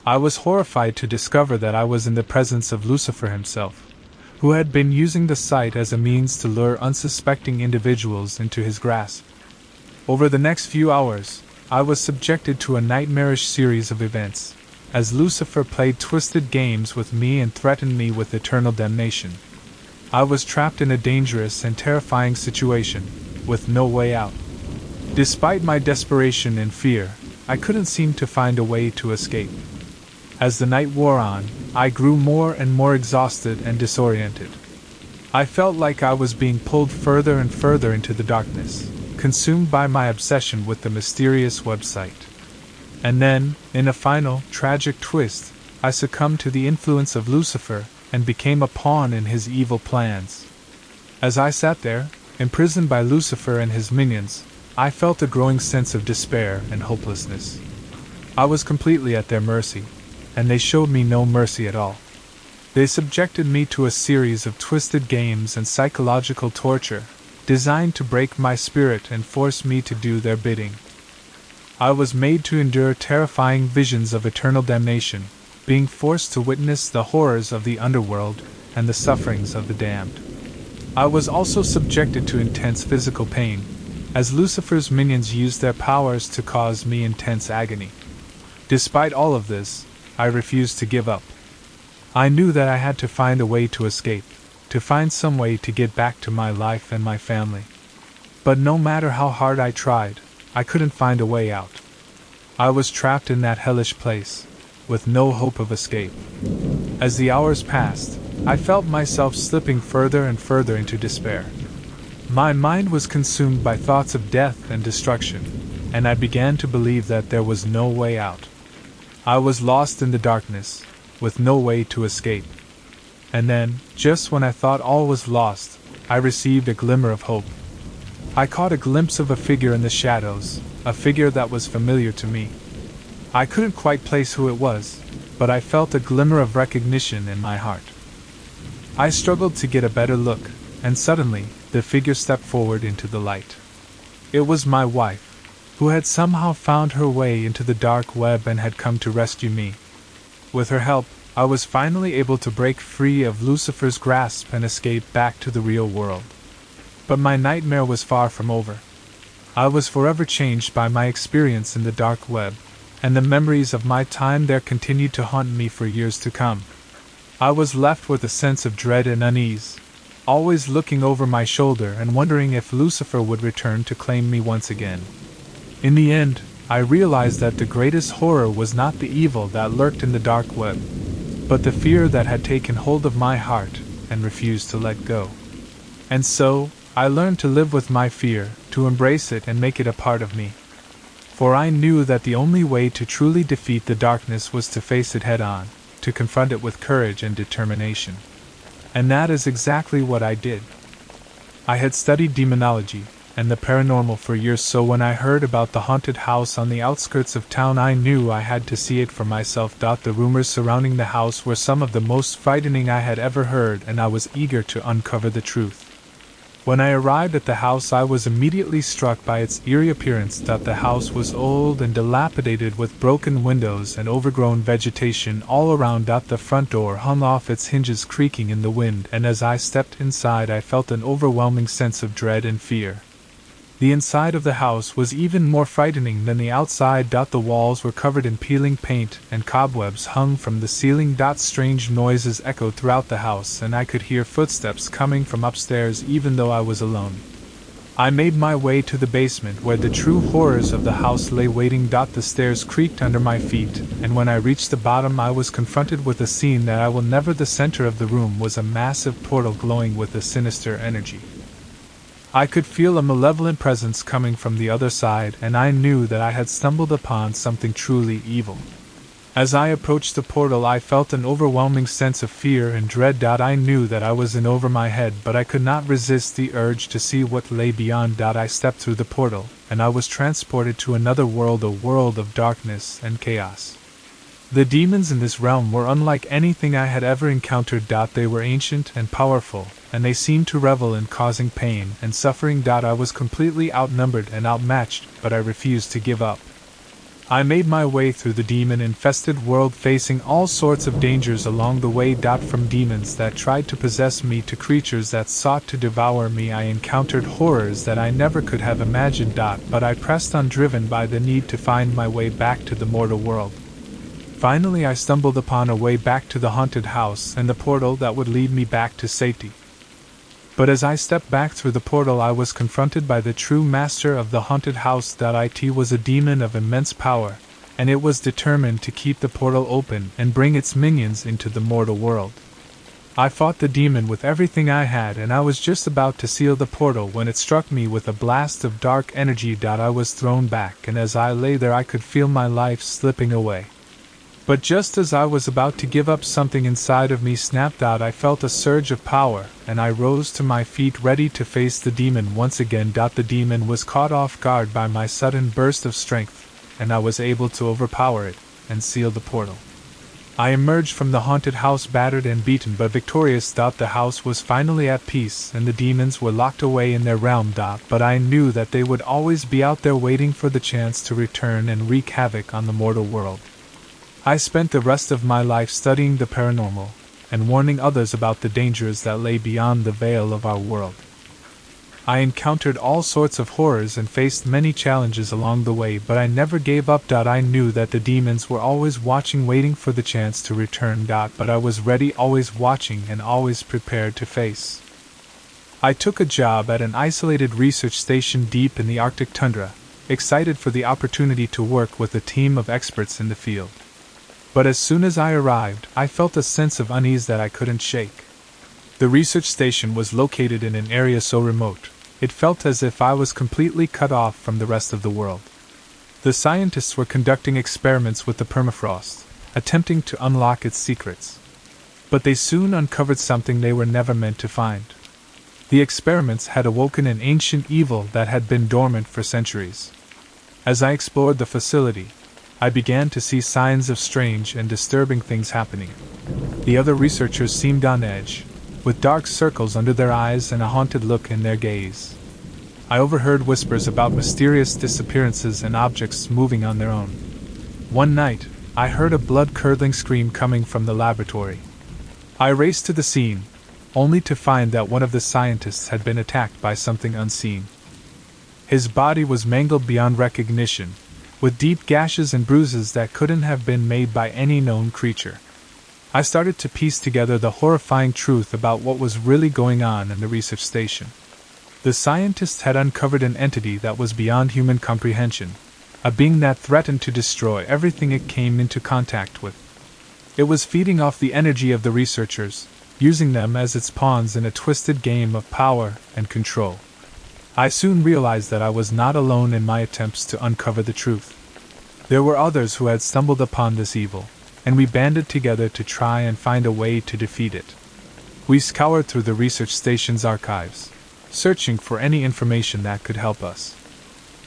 I was horrified to discover that I was in the presence of Lucifer himself, who had been using the site as a means to lure unsuspecting individuals into his grasp. Over the next few hours, I was subjected to a nightmarish series of events, as Lucifer played twisted games with me and threatened me with eternal damnation. I was trapped in a dangerous and terrifying situation, with no way out. Despite my desperation and fear, I couldn't seem to find a way to escape. As the night wore on, I grew more and more exhausted and disoriented. I felt like I was being pulled further and further into the darkness, consumed by my obsession with the mysterious website. And then, in a final, tragic twist, I succumbed to the influence of Lucifer and became a pawn in his evil plans. As I sat there, imprisoned by Lucifer and his minions, I felt a growing sense of despair and hopelessness. I was completely at their mercy, and they showed me no mercy at all. They subjected me to a series of twisted games and psychological torture, designed to break my spirit and force me to do their bidding. I was made to endure terrifying visions of eternal damnation, being forced to witness the horrors of the underworld and the sufferings of the damned. I was also subjected to intense physical pain, as Lucifer's minions used their powers to cause me intense agony. Despite all of this, I refused to give up. I knew that I had to find a way to escape, to find some way to get back to my life and my family. But no matter how hard I tried, I couldn't find a way out. I was trapped in that hellish place, with no hope of escape. As the hours passed, I felt myself slipping further and further into despair. My mind was consumed by thoughts of death and destruction, and I began to believe that there was no way out. I was lost in the darkness, with no way to escape. And then, just when I thought all was lost, I received a glimmer of hope. I caught a glimpse of a figure in the shadows, a figure that was familiar to me. I couldn't quite place who it was, but I felt a glimmer of recognition in my heart. I struggled to get a better look, and suddenly, the figure stepped forward into the light. It was my wife, who had somehow found her way into the dark web and had come to rescue me. With her help, I was finally able to break free of Lucifer's grasp and escape back to the real world. But my nightmare was far from over. I was forever changed by my experience in the dark web, and the memories of my time there continued to haunt me for years to come. I was left with a sense of dread and unease, always looking over my shoulder and wondering if Lucifer would return to claim me once again. In the end, I realized that the greatest horror was not the evil that lurked in the dark web, but the fear that had taken hold of my heart and refused to let go. And so, I learned to live with my fear, to embrace it and make it a part of me. For I knew that the only way to truly defeat the darkness was to face it head on, to confront it with courage and determination. And that is exactly what I did. I had studied demonology and the paranormal for years, so when I heard about the haunted house on the outskirts of town, I knew I had to see it for myself. The rumors surrounding the house were some of the most frightening I had ever heard, and I was eager to uncover the truth. When I arrived at the house, I was immediately struck by its eerie appearance. The house was old and dilapidated, with broken windows and overgrown vegetation all around. The front door hung off its hinges, creaking in the wind, and as I stepped inside, I felt an overwhelming sense of dread and fear. The inside of the house was even more frightening than the outside. The walls were covered in peeling paint, and cobwebs hung from the ceiling. Strange noises echoed throughout the house, and I could hear footsteps coming from upstairs even though I was alone. I made my way to the basement, where the true horrors of the house lay waiting. The stairs creaked under my feet, and when I reached the bottom, I was confronted with a scene that I will never. The center of the room was a massive portal glowing with a sinister energy. I could feel a malevolent presence coming from the other side, and I knew that I had stumbled upon something truly evil. As I approached the portal, I felt an overwhelming sense of fear and dread. I knew that I was in over my head, but I could not resist the urge to see what lay beyond. I stepped through the portal, and I was transported to another world, a world of darkness and chaos. The demons in this realm were unlike anything I had ever encountered. They were ancient and powerful, and they seemed to revel in causing pain and suffering. I was completely outnumbered and outmatched, but I refused to give up. I made my way through the demon-infested world, facing all sorts of dangers along the way. From demons that tried to possess me to creatures that sought to devour me, I encountered horrors that I never could have imagined. But I pressed on, driven by the need to find my way back to the mortal world. Finally, I stumbled upon a way back to the haunted house and the portal that would lead me back to safety. But as I stepped back through the portal, I was confronted by the true master of the haunted house. It was a demon of immense power, and it was determined to keep the portal open and bring its minions into the mortal world. I fought the demon with everything I had, and I was just about to seal the portal when it struck me with a blast of dark energy. I was thrown back, and as I lay there, I could feel my life slipping away. But just as I was about to give up, something inside of me snapped out. I felt a surge of power, and I rose to my feet, ready to face the demon once again. The demon was caught off guard by my sudden burst of strength, and I was able to overpower it and seal the portal. I emerged from the haunted house battered and beaten, but victorious. The house was finally at peace, and the demons were locked away in their realm. But I knew that they would always be out there waiting for the chance to return and wreak havoc on the mortal world. I spent the rest of my life studying the paranormal and warning others about the dangers that lay beyond the veil of our world. I encountered all sorts of horrors and faced many challenges along the way, but I never gave up. I knew that the demons were always watching, waiting for the chance to return. But I was ready, always watching and always prepared to face. I took a job at an isolated research station deep in the Arctic tundra, excited for the opportunity to work with a team of experts in the field. But as soon as I arrived, I felt a sense of unease that I couldn't shake. The research station was located in an area so remote, it felt as if I was completely cut off from the rest of the world. The scientists were conducting experiments with the permafrost, attempting to unlock its secrets. But they soon uncovered something they were never meant to find. The experiments had awoken an ancient evil that had been dormant for centuries. As I explored the facility, I began to see signs of strange and disturbing things happening. The other researchers seemed on edge, with dark circles under their eyes and a haunted look in their gaze. I overheard whispers about mysterious disappearances and objects moving on their own. One night, I heard a blood-curdling scream coming from the laboratory. I raced to the scene, only to find that one of the scientists had been attacked by something unseen. His body was mangled beyond recognition, with deep gashes and bruises that couldn't have been made by any known creature. I started to piece together the horrifying truth about what was really going on in the research station. The scientists had uncovered an entity that was beyond human comprehension, a being that threatened to destroy everything it came into contact with. It was feeding off the energy of the researchers, using them as its pawns in a twisted game of power and control. I soon realized that I was not alone in my attempts to uncover the truth. There were others who had stumbled upon this evil, and we banded together to try and find a way to defeat it. We scoured through the research station's archives, searching for any information that could help us.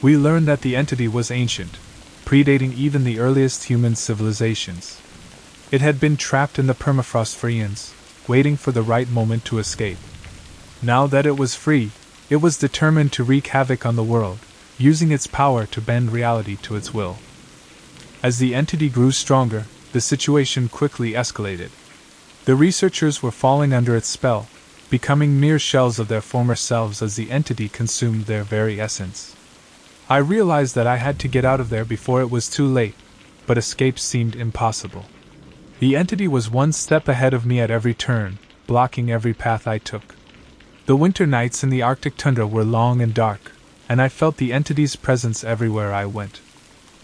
We learned that the entity was ancient, predating even the earliest human civilizations. It had been trapped in the permafrost for eons, waiting for the right moment to escape. Now that it was free, It was determined to wreak havoc on the world, using its power to bend reality to its will. As the entity grew stronger, the situation quickly escalated. The researchers were falling under its spell, becoming mere shells of their former selves as the entity consumed their very essence. I realized that I had to get out of there before it was too late, but escape seemed impossible. The entity was one step ahead of me at every turn, blocking every path I took. The winter nights in the Arctic tundra were long and dark, and I felt the entity's presence everywhere I went.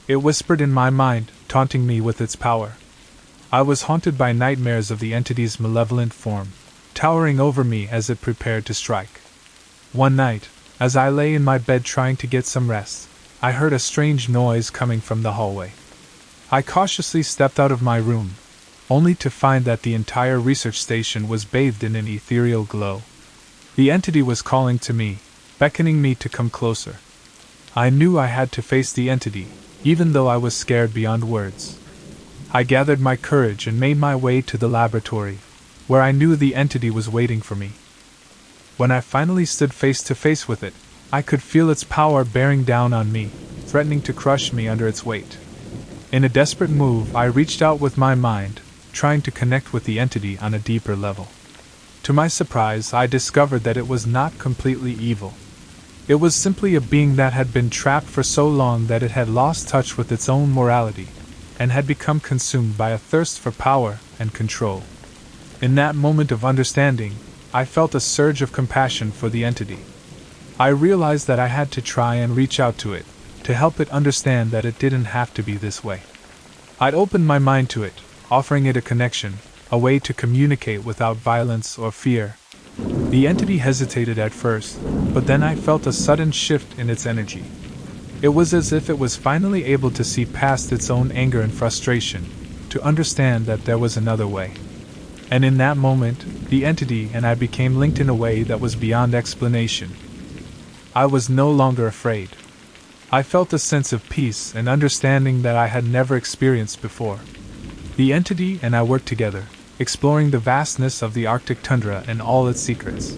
It whispered in my mind, taunting me with its power. I was haunted by nightmares of the entity's malevolent form, towering over me as it prepared to strike. One night, as I lay in my bed trying to get some rest, I heard a strange noise coming from the hallway. I cautiously stepped out of my room, only to find that the entire research station was bathed in an ethereal glow. The entity was calling to me, beckoning me to come closer. I knew I had to face the entity, even though I was scared beyond words. I gathered my courage and made my way to the laboratory, where I knew the entity was waiting for me. When I finally stood face to face with it, I could feel its power bearing down on me, threatening to crush me under its weight. In a desperate move, I reached out with my mind, trying to connect with the entity on a deeper level. To my surprise, I discovered that it was not completely evil. It was simply a being that had been trapped for so long that it had lost touch with its own morality, and had become consumed by a thirst for power and control. In that moment of understanding, I felt a surge of compassion for the entity. I realized that I had to try and reach out to it, to help it understand that it didn't have to be this way. I'd opened my mind to it, offering it a connection, a way to communicate without violence or fear. The entity hesitated at first, but then I felt a sudden shift in its energy. It was as if it was finally able to see past its own anger and frustration, to understand that there was another way. And in that moment, the entity and I became linked in a way that was beyond explanation. I was no longer afraid. I felt a sense of peace and understanding that I had never experienced before. The entity and I worked together, exploring the vastness of the Arctic tundra and all its secrets.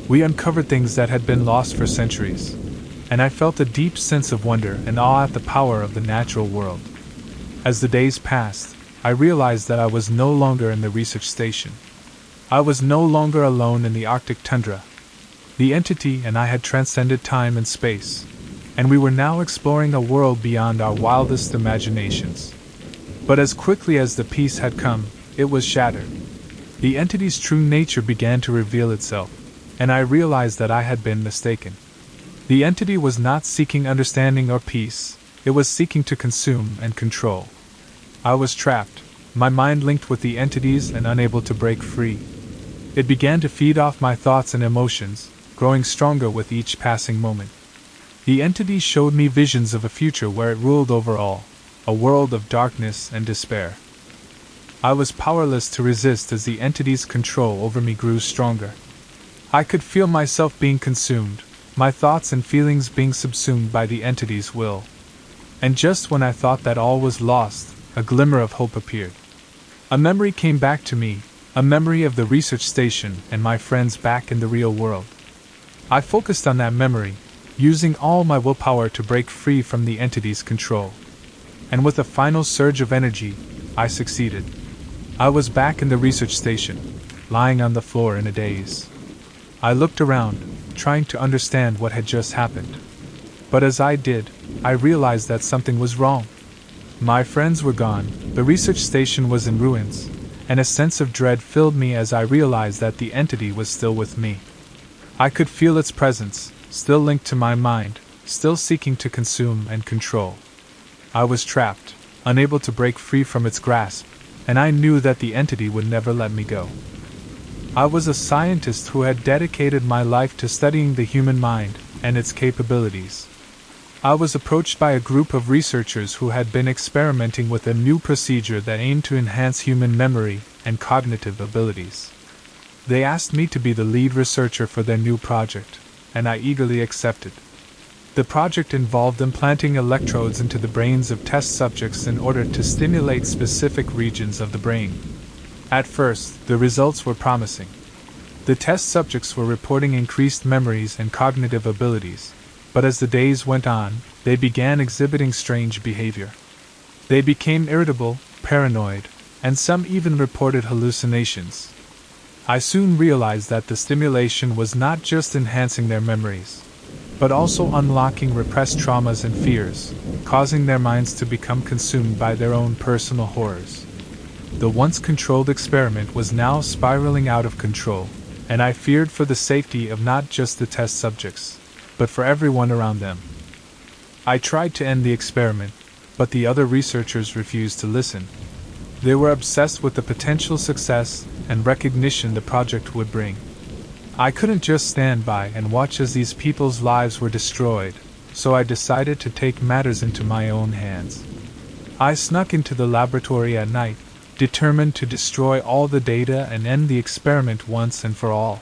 We uncovered things that had been lost for centuries, and I felt a deep sense of wonder and awe at the power of the natural world. As the days passed, I realized that I was no longer in the research station. I was no longer alone in the Arctic tundra. The entity and I had transcended time and space, and we were now exploring a world beyond our wildest imaginations. But as quickly as the peace had come, it was shattered. The entity's true nature began to reveal itself, and I realized that I had been mistaken. The entity was not seeking understanding or peace, it was seeking to consume and control. I was trapped, my mind linked with the entities and unable to break free. It began to feed off my thoughts and emotions, growing stronger with each passing moment. The entity showed me visions of a future where it ruled over all, a world of darkness and despair. I was powerless to resist as the entity's control over me grew stronger. I could feel myself being consumed, my thoughts and feelings being subsumed by the entity's will. And just when I thought that all was lost, a glimmer of hope appeared. A memory came back to me, a memory of the research station and my friends back in the real world. I focused on that memory, using all my willpower to break free from the entity's control. And with a final surge of energy, I succeeded. I was back in the research station, lying on the floor in a daze. I looked around, trying to understand what had just happened. But as I did, I realized that something was wrong. My friends were gone, the research station was in ruins, and a sense of dread filled me as I realized that the entity was still with me. I could feel its presence, still linked to my mind, still seeking to consume and control. I was trapped, unable to break free from its grasp, and I knew that the entity would never let me go. I was a scientist who had dedicated my life to studying the human mind and its capabilities. I was approached by a group of researchers who had been experimenting with a new procedure that aimed to enhance human memory and cognitive abilities. They asked me to be the lead researcher for their new project, and I eagerly accepted. The project involved implanting electrodes into the brains of test subjects in order to stimulate specific regions of the brain. At first, the results were promising. The test subjects were reporting increased memories and cognitive abilities, but as the days went on, they began exhibiting strange behavior. They became irritable, paranoid, and some even reported hallucinations. I soon realized that the stimulation was not just enhancing their memories, but also unlocking repressed traumas and fears, causing their minds to become consumed by their own personal horrors. The once controlled experiment was now spiraling out of control, and I feared for the safety of not just the test subjects, but for everyone around them. I tried to end the experiment, but the other researchers refused to listen. They were obsessed with the potential success and recognition the project would bring. I couldn't just stand by and watch as these people's lives were destroyed, so I decided to take matters into my own hands. I snuck into the laboratory at night, determined to destroy all the data and end the experiment once and for all.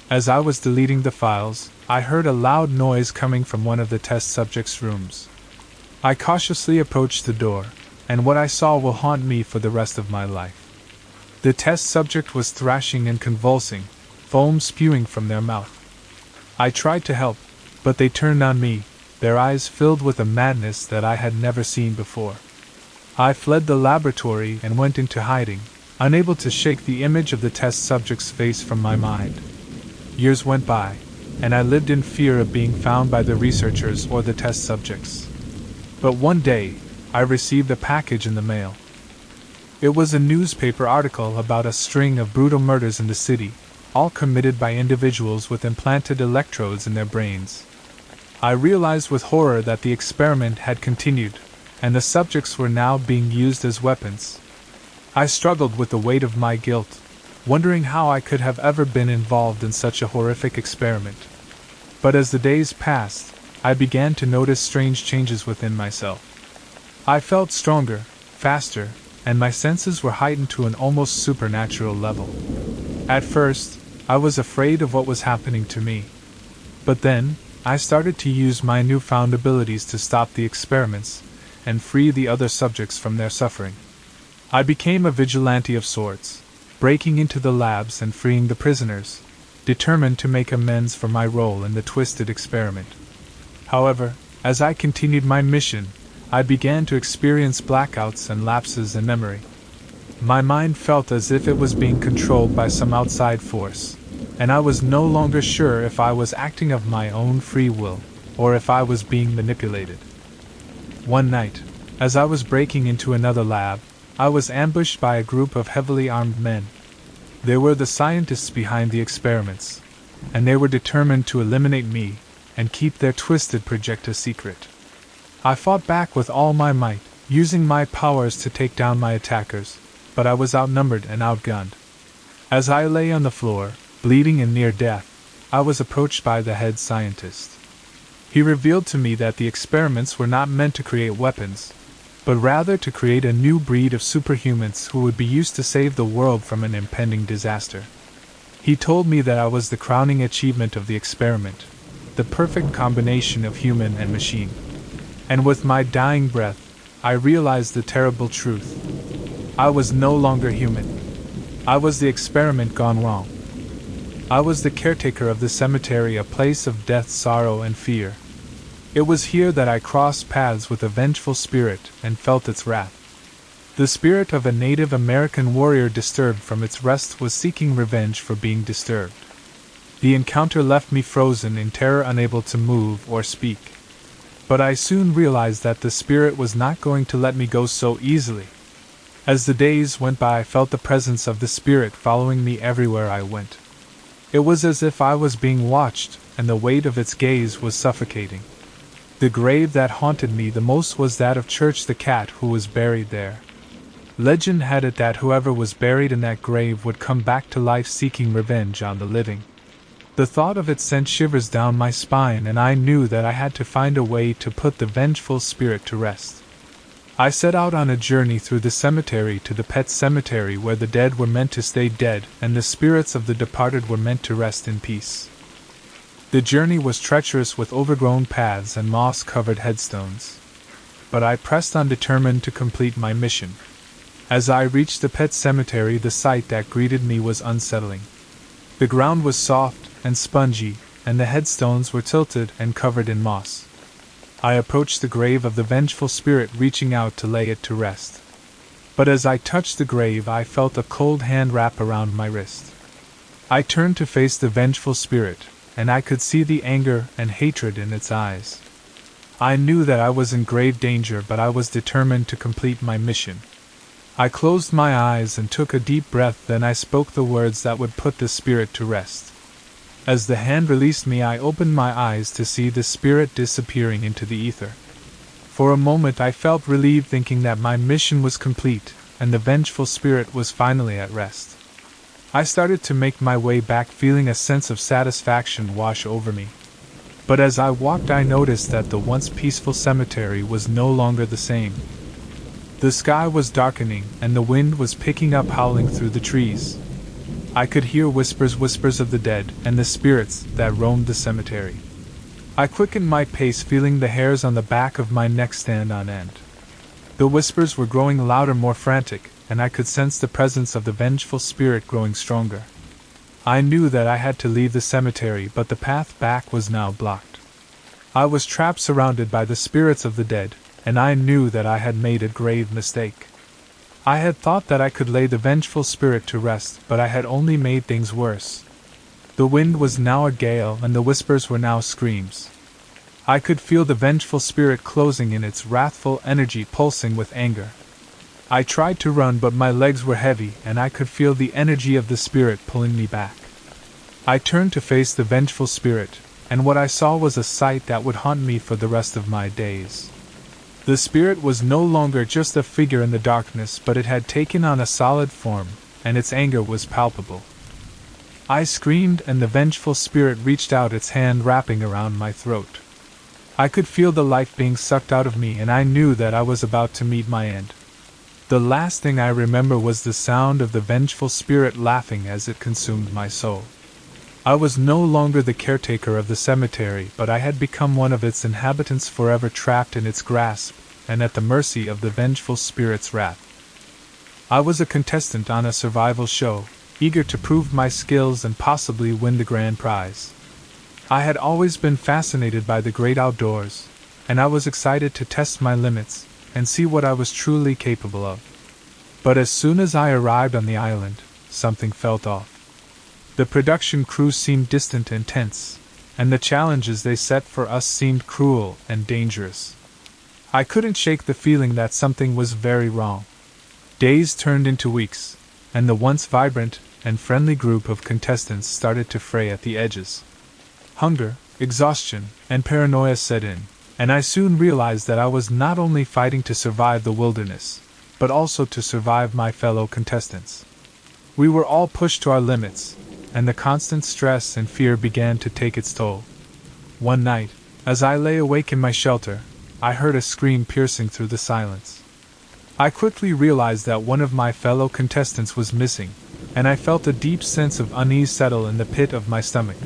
As I was deleting the files, I heard a loud noise coming from one of the test subjects' rooms. I cautiously approached the door, and what I saw will haunt me for the rest of my life. The test subject was thrashing and convulsing, foam spewing from their mouth. I tried to help, but they turned on me, their eyes filled with a madness that I had never seen before. I fled the laboratory and went into hiding, unable to shake the image of the test subject's face from my mind. Years went by, and I lived in fear of being found by the researchers or the test subjects. But one day, I received a package in the mail. It was a newspaper article about a string of brutal murders in the city, all committed by individuals with implanted electrodes in their brains. I realized with horror that the experiment had continued, and the subjects were now being used as weapons. I struggled with the weight of my guilt, wondering how I could have ever been involved in such a horrific experiment. But as the days passed, I began to notice strange changes within myself. I felt stronger, faster, and my senses were heightened to an almost supernatural level. At first, I was afraid of what was happening to me. But then, I started to use my newfound abilities to stop the experiments and free the other subjects from their suffering. I became a vigilante of sorts, breaking into the labs and freeing the prisoners, determined to make amends for my role in the twisted experiment. However, as I continued my mission, I began to experience blackouts and lapses in memory. My mind felt as if it was being controlled by some outside force, and I was no longer sure if I was acting of my own free will, or if I was being manipulated. One night, as I was breaking into another lab, I was ambushed by a group of heavily armed men. They were the scientists behind the experiments, and they were determined to eliminate me and keep their twisted project a secret. I fought back with all my might, using my powers to take down my attackers, but I was outnumbered and outgunned. As I lay on the floor, bleeding and near death, I was approached by the head scientist. He revealed to me that the experiments were not meant to create weapons, but rather to create a new breed of superhumans who would be used to save the world from an impending disaster. He told me that I was the crowning achievement of the experiment, the perfect combination of human and machine. And with my dying breath, I realized the terrible truth. I was no longer human. I was the experiment gone wrong. I was the caretaker of the cemetery, a place of death, sorrow, and fear. It was here that I crossed paths with a vengeful spirit and felt its wrath. The spirit of a Native American warrior disturbed from its rest was seeking revenge for being disturbed. The encounter left me frozen in terror, unable to move or speak. But I soon realized that the spirit was not going to let me go so easily. As the days went by, I felt the presence of the spirit following me everywhere I went. It was as if I was being watched, and the weight of its gaze was suffocating. The grave that haunted me the most was that of Church the cat who was buried there. Legend had it that whoever was buried in that grave would come back to life seeking revenge on the living. The thought of it sent shivers down my spine, and I knew that I had to find a way to put the vengeful spirit to rest. I set out on a journey through the cemetery to the pet cemetery where the dead were meant to stay dead and the spirits of the departed were meant to rest in peace. The journey was treacherous with overgrown paths and moss-covered headstones. But I pressed on, determined to complete my mission. As I reached the pet cemetery, the sight that greeted me was unsettling. The ground was soft and spongy, and the headstones were tilted and covered in moss. I approached the grave of the vengeful spirit, reaching out to lay it to rest. But as I touched the grave, I felt a cold hand wrap around my wrist. I turned to face the vengeful spirit, and I could see the anger and hatred in its eyes. I knew that I was in grave danger, but I was determined to complete my mission. I closed my eyes and took a deep breath, then I spoke the words that would put the spirit to rest. As the hand released me, I opened my eyes to see the spirit disappearing into the ether. For a moment I felt relieved, thinking that my mission was complete, and the vengeful spirit was finally at rest. I started to make my way back, feeling a sense of satisfaction wash over me. But as I walked, I noticed that the once peaceful cemetery was no longer the same. The sky was darkening, and the wind was picking up, howling through the trees. I could hear whispers of the dead and the spirits that roamed the cemetery. I quickened my pace, feeling the hairs on the back of my neck stand on end. The whispers were growing louder, more frantic, and I could sense the presence of the vengeful spirit growing stronger. I knew that I had to leave the cemetery, but the path back was now blocked. I was trapped, surrounded by the spirits of the dead, and I knew that I had made a grave mistake. I had thought that I could lay the vengeful spirit to rest, but I had only made things worse. The wind was now a gale, and the whispers were now screams. I could feel the vengeful spirit closing in, its wrathful energy pulsing with anger. I tried to run, but my legs were heavy, and I could feel the energy of the spirit pulling me back. I turned to face the vengeful spirit, and what I saw was a sight that would haunt me for the rest of my days. The spirit was no longer just a figure in the darkness, but it had taken on a solid form, and its anger was palpable. I screamed, and the vengeful spirit reached out, its hand wrapping around my throat. I could feel the life being sucked out of me, and I knew that I was about to meet my end. The last thing I remember was the sound of the vengeful spirit laughing as it consumed my soul. I was no longer the caretaker of the cemetery, but I had become one of its inhabitants, forever trapped in its grasp, and at the mercy of the vengeful spirit's wrath. I was a contestant on a survival show, eager to prove my skills and possibly win the grand prize. I had always been fascinated by the great outdoors, and I was excited to test my limits and see what I was truly capable of. But as soon as I arrived on the island, something felt off. The production crew seemed distant and tense, and the challenges they set for us seemed cruel and dangerous. I couldn't shake the feeling that something was very wrong. Days turned into weeks, and the once vibrant and friendly group of contestants started to fray at the edges. Hunger, exhaustion, and paranoia set in, and I soon realized that I was not only fighting to survive the wilderness, but also to survive my fellow contestants. We were all pushed to our limits, and the constant stress and fear began to take its toll. One night, as I lay awake in my shelter, I heard a scream piercing through the silence. I quickly realized that one of my fellow contestants was missing, and I felt a deep sense of unease settle in the pit of my stomach.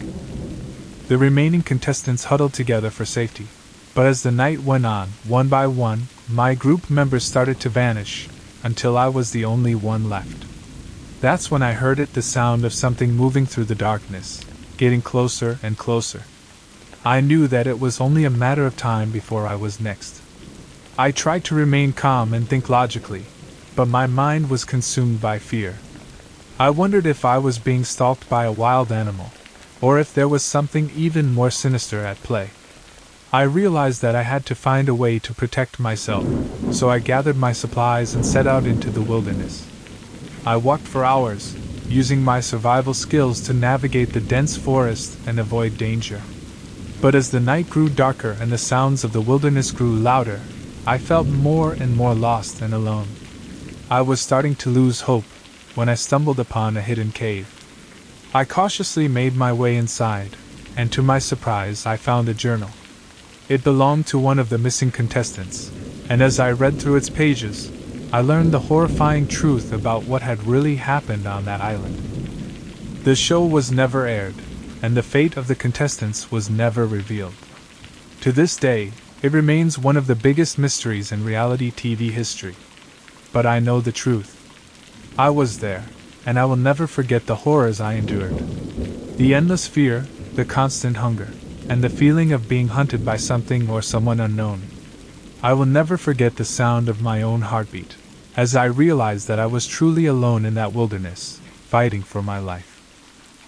The remaining contestants huddled together for safety, but as the night went on, one by one, my group members started to vanish, until I was the only one left. That's when I heard it, the sound of something moving through the darkness, getting closer and closer. I knew that it was only a matter of time before I was next. I tried to remain calm and think logically, but my mind was consumed by fear. I wondered if I was being stalked by a wild animal, or if there was something even more sinister at play. I realized that I had to find a way to protect myself, so I gathered my supplies and set out into the wilderness. I walked for hours, using my survival skills to navigate the dense forest and avoid danger. But as the night grew darker and the sounds of the wilderness grew louder, I felt more and more lost and alone. I was starting to lose hope when I stumbled upon a hidden cave. I cautiously made my way inside, and to my surprise I found a journal. It belonged to one of the missing contestants, and as I read through its pages, I learned the horrifying truth about what had really happened on that island. The show was never aired, and the fate of the contestants was never revealed. To this day, it remains one of the biggest mysteries in reality TV history. But I know the truth. I was there, and I will never forget the horrors I endured. The endless fear, the constant hunger, and the feeling of being hunted by something or someone unknown. I will never forget the sound of my own heartbeat, as I realized that I was truly alone in that wilderness, fighting for my life.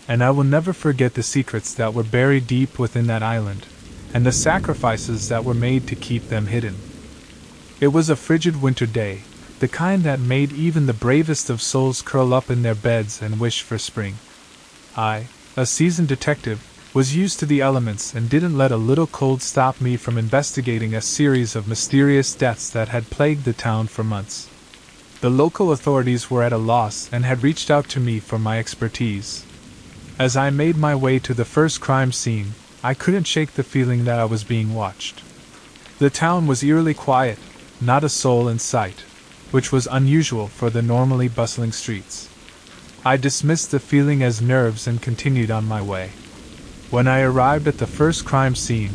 And I will never forget the secrets that were buried deep within that island, and the sacrifices that were made to keep them hidden. It was a frigid winter day, the kind that made even the bravest of souls curl up in their beds and wish for spring. I, a seasoned detective, was used to the elements and didn't let a little cold stop me from investigating a series of mysterious deaths that had plagued the town for months. The local authorities were at a loss and had reached out to me for my expertise. As I made my way to the first crime scene, I couldn't shake the feeling that I was being watched. The town was eerily quiet, not a soul in sight, which was unusual for the normally bustling streets. I dismissed the feeling as nerves and continued on my way. When I arrived at the first crime scene,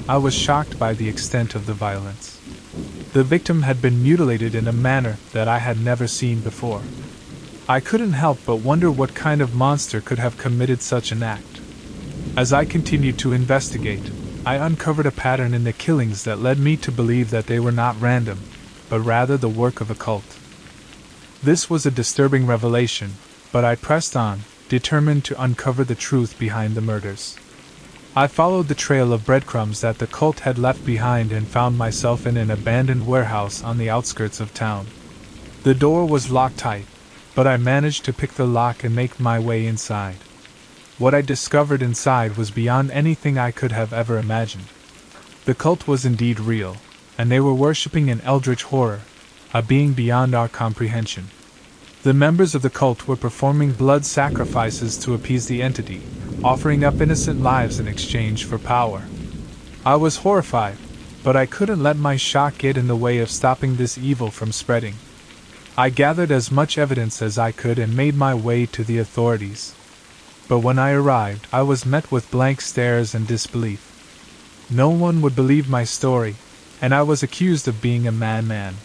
I was shocked by the extent of the violence. The victim had been mutilated in a manner that I had never seen before. I couldn't help but wonder what kind of monster could have committed such an act. As I continued to investigate, I uncovered a pattern in the killings that led me to believe that they were not random, but rather the work of a cult. This was a disturbing revelation, but I pressed on, determined to uncover the truth behind the murders. I followed the trail of breadcrumbs that the cult had left behind and found myself in an abandoned warehouse on the outskirts of town. The door was locked tight, but I managed to pick the lock and make my way inside. What I discovered inside was beyond anything I could have ever imagined. The cult was indeed real, and they were worshipping an eldritch horror, a being beyond our comprehension. The members of the cult were performing blood sacrifices to appease the entity, offering up innocent lives in exchange for power. I was horrified, but I couldn't let my shock get in the way of stopping this evil from spreading. I gathered as much evidence as I could and made my way to the authorities. But when I arrived, I was met with blank stares and disbelief. No one would believe my story, and I was accused of being a madman.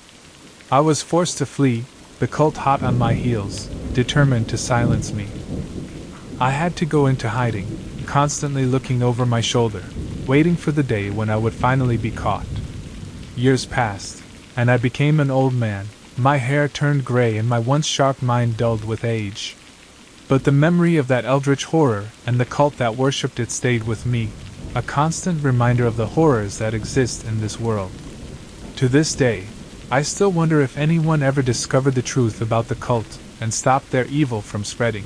I was forced to flee, the cult hot on my heels, determined to silence me. I had to go into hiding, constantly looking over my shoulder, waiting for the day when I would finally be caught. Years passed, and I became an old man. My hair turned gray and my once sharp mind dulled with age. But the memory of that eldritch horror and the cult that worshipped it stayed with me, a constant reminder of the horrors that exist in this world. To this day, I still wonder if anyone ever discovered the truth about the cult and stopped their evil from spreading.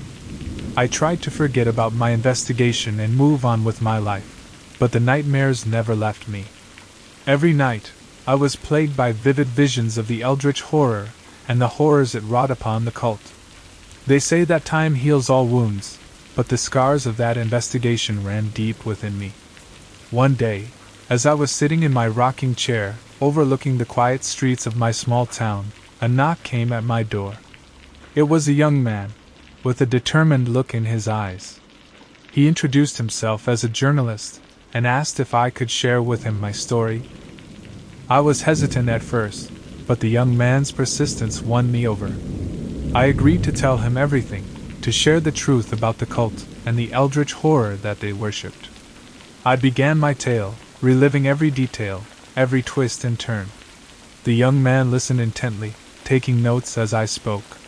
I tried to forget about my investigation and move on with my life, but the nightmares never left me. Every night, I was plagued by vivid visions of the eldritch horror and the horrors it wrought upon the cult. They say that time heals all wounds, but the scars of that investigation ran deep within me. One day, as I was sitting in my rocking chair, overlooking the quiet streets of my small town, a knock came at my door. It was a young man, with a determined look in his eyes. He introduced himself as a journalist, and asked if I could share with him my story. I was hesitant at first, but the young man's persistence won me over. I agreed to tell him everything, to share the truth about the cult and the eldritch horror that they worshipped. I began my tale, reliving every detail, every twist and turn. The young man listened intently, taking notes as I spoke.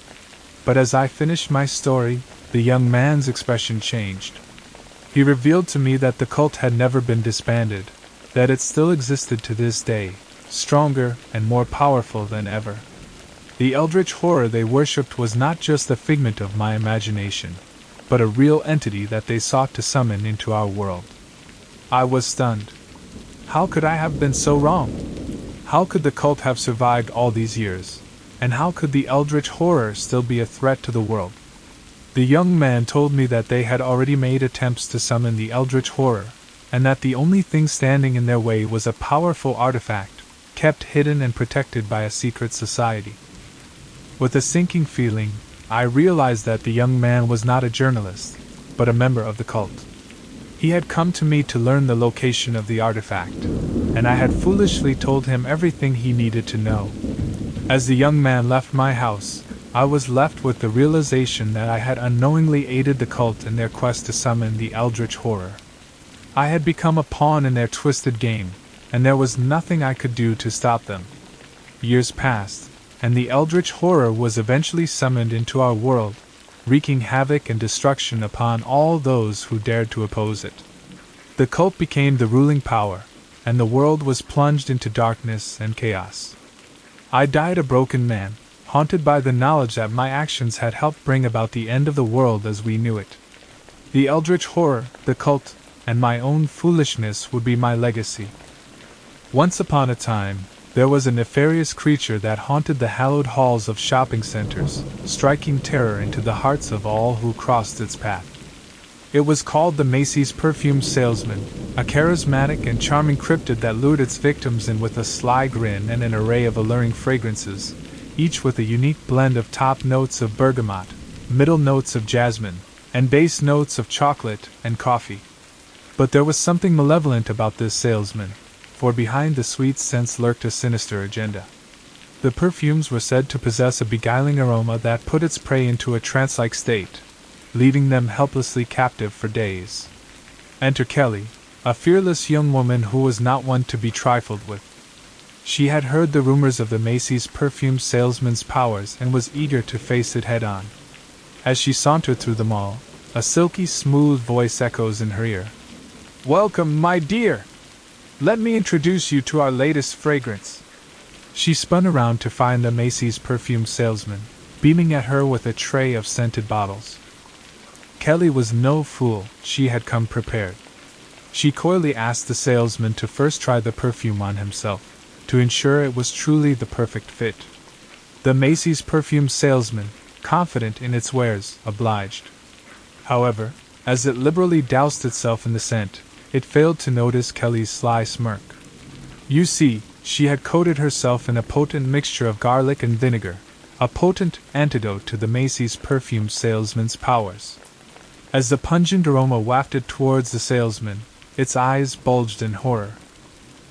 But as I finished my story, the young man's expression changed. He revealed to me that the cult had never been disbanded, that it still existed to this day, stronger and more powerful than ever. The eldritch horror they worshipped was not just a figment of my imagination, but a real entity that they sought to summon into our world. I was stunned. How could I have been so wrong? How could the cult have survived all these years? And how could the eldritch horror still be a threat to the world? The young man told me that they had already made attempts to summon the eldritch horror, and that the only thing standing in their way was a powerful artifact, kept hidden and protected by a secret society. With a sinking feeling, I realized that the young man was not a journalist, but a member of the cult. He had come to me to learn the location of the artifact, and I had foolishly told him everything he needed to know. As the young man left my house, I was left with the realization that I had unknowingly aided the cult in their quest to summon the eldritch horror. I had become a pawn in their twisted game, and there was nothing I could do to stop them. Years passed, and the eldritch horror was eventually summoned into our world, wreaking havoc and destruction upon all those who dared to oppose it. The cult became the ruling power, and the world was plunged into darkness and chaos. I died a broken man, haunted by the knowledge that my actions had helped bring about the end of the world as we knew it. The eldritch horror, the cult, and my own foolishness would be my legacy. Once upon a time, there was a nefarious creature that haunted the hallowed halls of shopping centers, striking terror into the hearts of all who crossed its path. It was called the Macy's perfume salesman, a charismatic and charming cryptid that lured its victims in with a sly grin and an array of alluring fragrances, each with a unique blend of top notes of bergamot, middle notes of jasmine, and base notes of chocolate and coffee. But there was something malevolent about this salesman, for behind the sweet scents lurked a sinister agenda. The perfumes were said to possess a beguiling aroma that put its prey into a trance-like state, leaving them helplessly captive for days. Enter Kelly, a fearless young woman who was not one to be trifled with. She had heard the rumors of the Macy's perfume salesman's powers and was eager to face it head-on. As she sauntered through the mall, a silky smooth voice echoes in her ear. "Welcome, my dear! Let me introduce you to our latest fragrance." She spun around to find the Macy's perfume salesman, beaming at her with a tray of scented bottles. Kelly was no fool, she had come prepared. She coyly asked the salesman to first try the perfume on himself, to ensure it was truly the perfect fit. The Macy's perfume salesman, confident in its wares, obliged. However, as it liberally doused itself in the scent, it failed to notice Kelly's sly smirk. You see, she had coated herself in a potent mixture of garlic and vinegar, a potent antidote to the Macy's perfume salesman's powers. As the pungent aroma wafted towards the salesman, its eyes bulged in horror.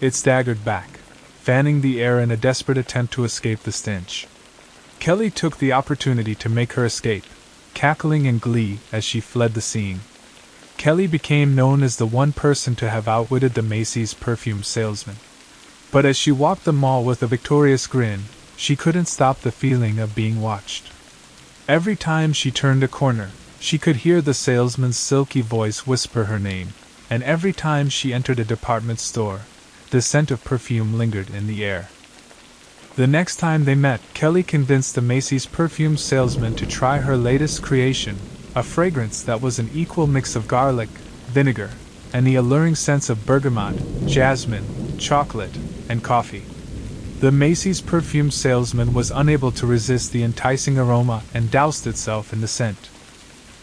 It staggered back, fanning the air in a desperate attempt to escape the stench. Kelly took the opportunity to make her escape, cackling in glee as she fled the scene. Kelly became known as the one person to have outwitted the Macy's perfume salesman. But as she walked the mall with a victorious grin, she couldn't stop the feeling of being watched. Every time she turned a corner, she could hear the salesman's silky voice whisper her name, and every time she entered a department store, the scent of perfume lingered in the air. The next time they met, Kelly convinced the Macy's perfume salesman to try her latest creation, a fragrance that was an equal mix of garlic, vinegar, and the alluring scents of bergamot, jasmine, chocolate, and coffee. The Macy's perfume salesman was unable to resist the enticing aroma and doused itself in the scent.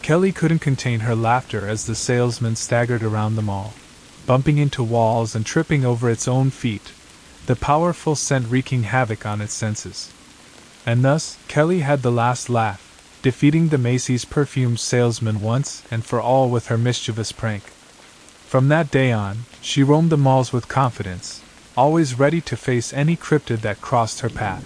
Kelly couldn't contain her laughter as the salesman staggered around the mall, bumping into walls and tripping over its own feet, the powerful scent wreaking havoc on its senses. And thus, Kelly had the last laugh, defeating the Macy's perfume salesman once and for all with her mischievous prank. From that day on, she roamed the malls with confidence, always ready to face any cryptid that crossed her path.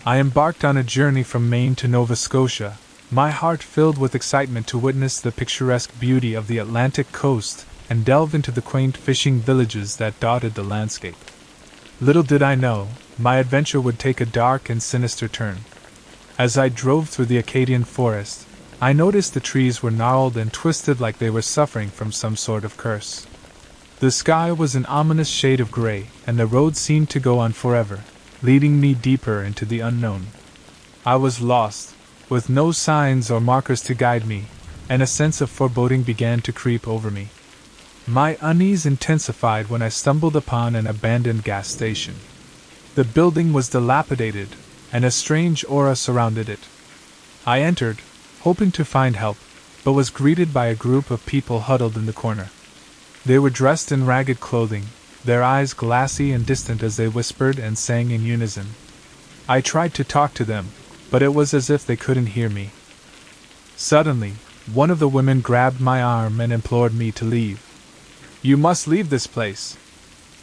I embarked on a journey from Maine to Nova Scotia, my heart filled with excitement to witness the picturesque beauty of the Atlantic coast and delve into the quaint fishing villages that dotted the landscape. Little did I know, my adventure would take a dark and sinister turn. As I drove through the Acadian forest, I noticed the trees were gnarled and twisted like they were suffering from some sort of curse. The sky was an ominous shade of gray, and the road seemed to go on forever, leading me deeper into the unknown. I was lost, with no signs or markers to guide me, and a sense of foreboding began to creep over me. My unease intensified when I stumbled upon an abandoned gas station. The building was dilapidated, and a strange aura surrounded it. I entered, hoping to find help, but was greeted by a group of people huddled in the corner. They were dressed in ragged clothing, their eyes glassy and distant as they whispered and sang in unison. I tried to talk to them, but it was as if they couldn't hear me. Suddenly, one of the women grabbed my arm and implored me to leave. "You must leave this place.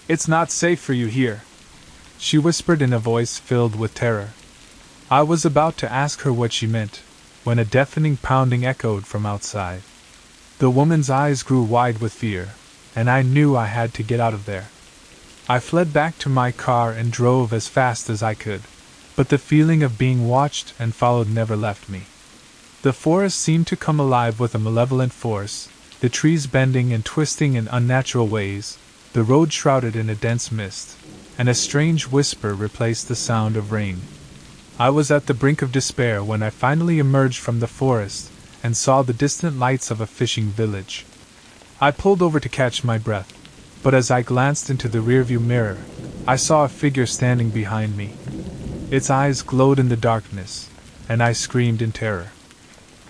It's not safe for you here," she whispered in a voice filled with terror. I was about to ask her what she meant, when a deafening pounding echoed from outside. The woman's eyes grew wide with fear, and I knew I had to get out of there. I fled back to my car and drove as fast as I could, but the feeling of being watched and followed never left me. The forest seemed to come alive with a malevolent force, the trees bending and twisting in unnatural ways, the road shrouded in a dense mist, and a strange whisper replaced the sound of rain. I was at the brink of despair when I finally emerged from the forest and saw the distant lights of a fishing village. I pulled over to catch my breath, but as I glanced into the rearview mirror, I saw a figure standing behind me. Its eyes glowed in the darkness, and I screamed in terror.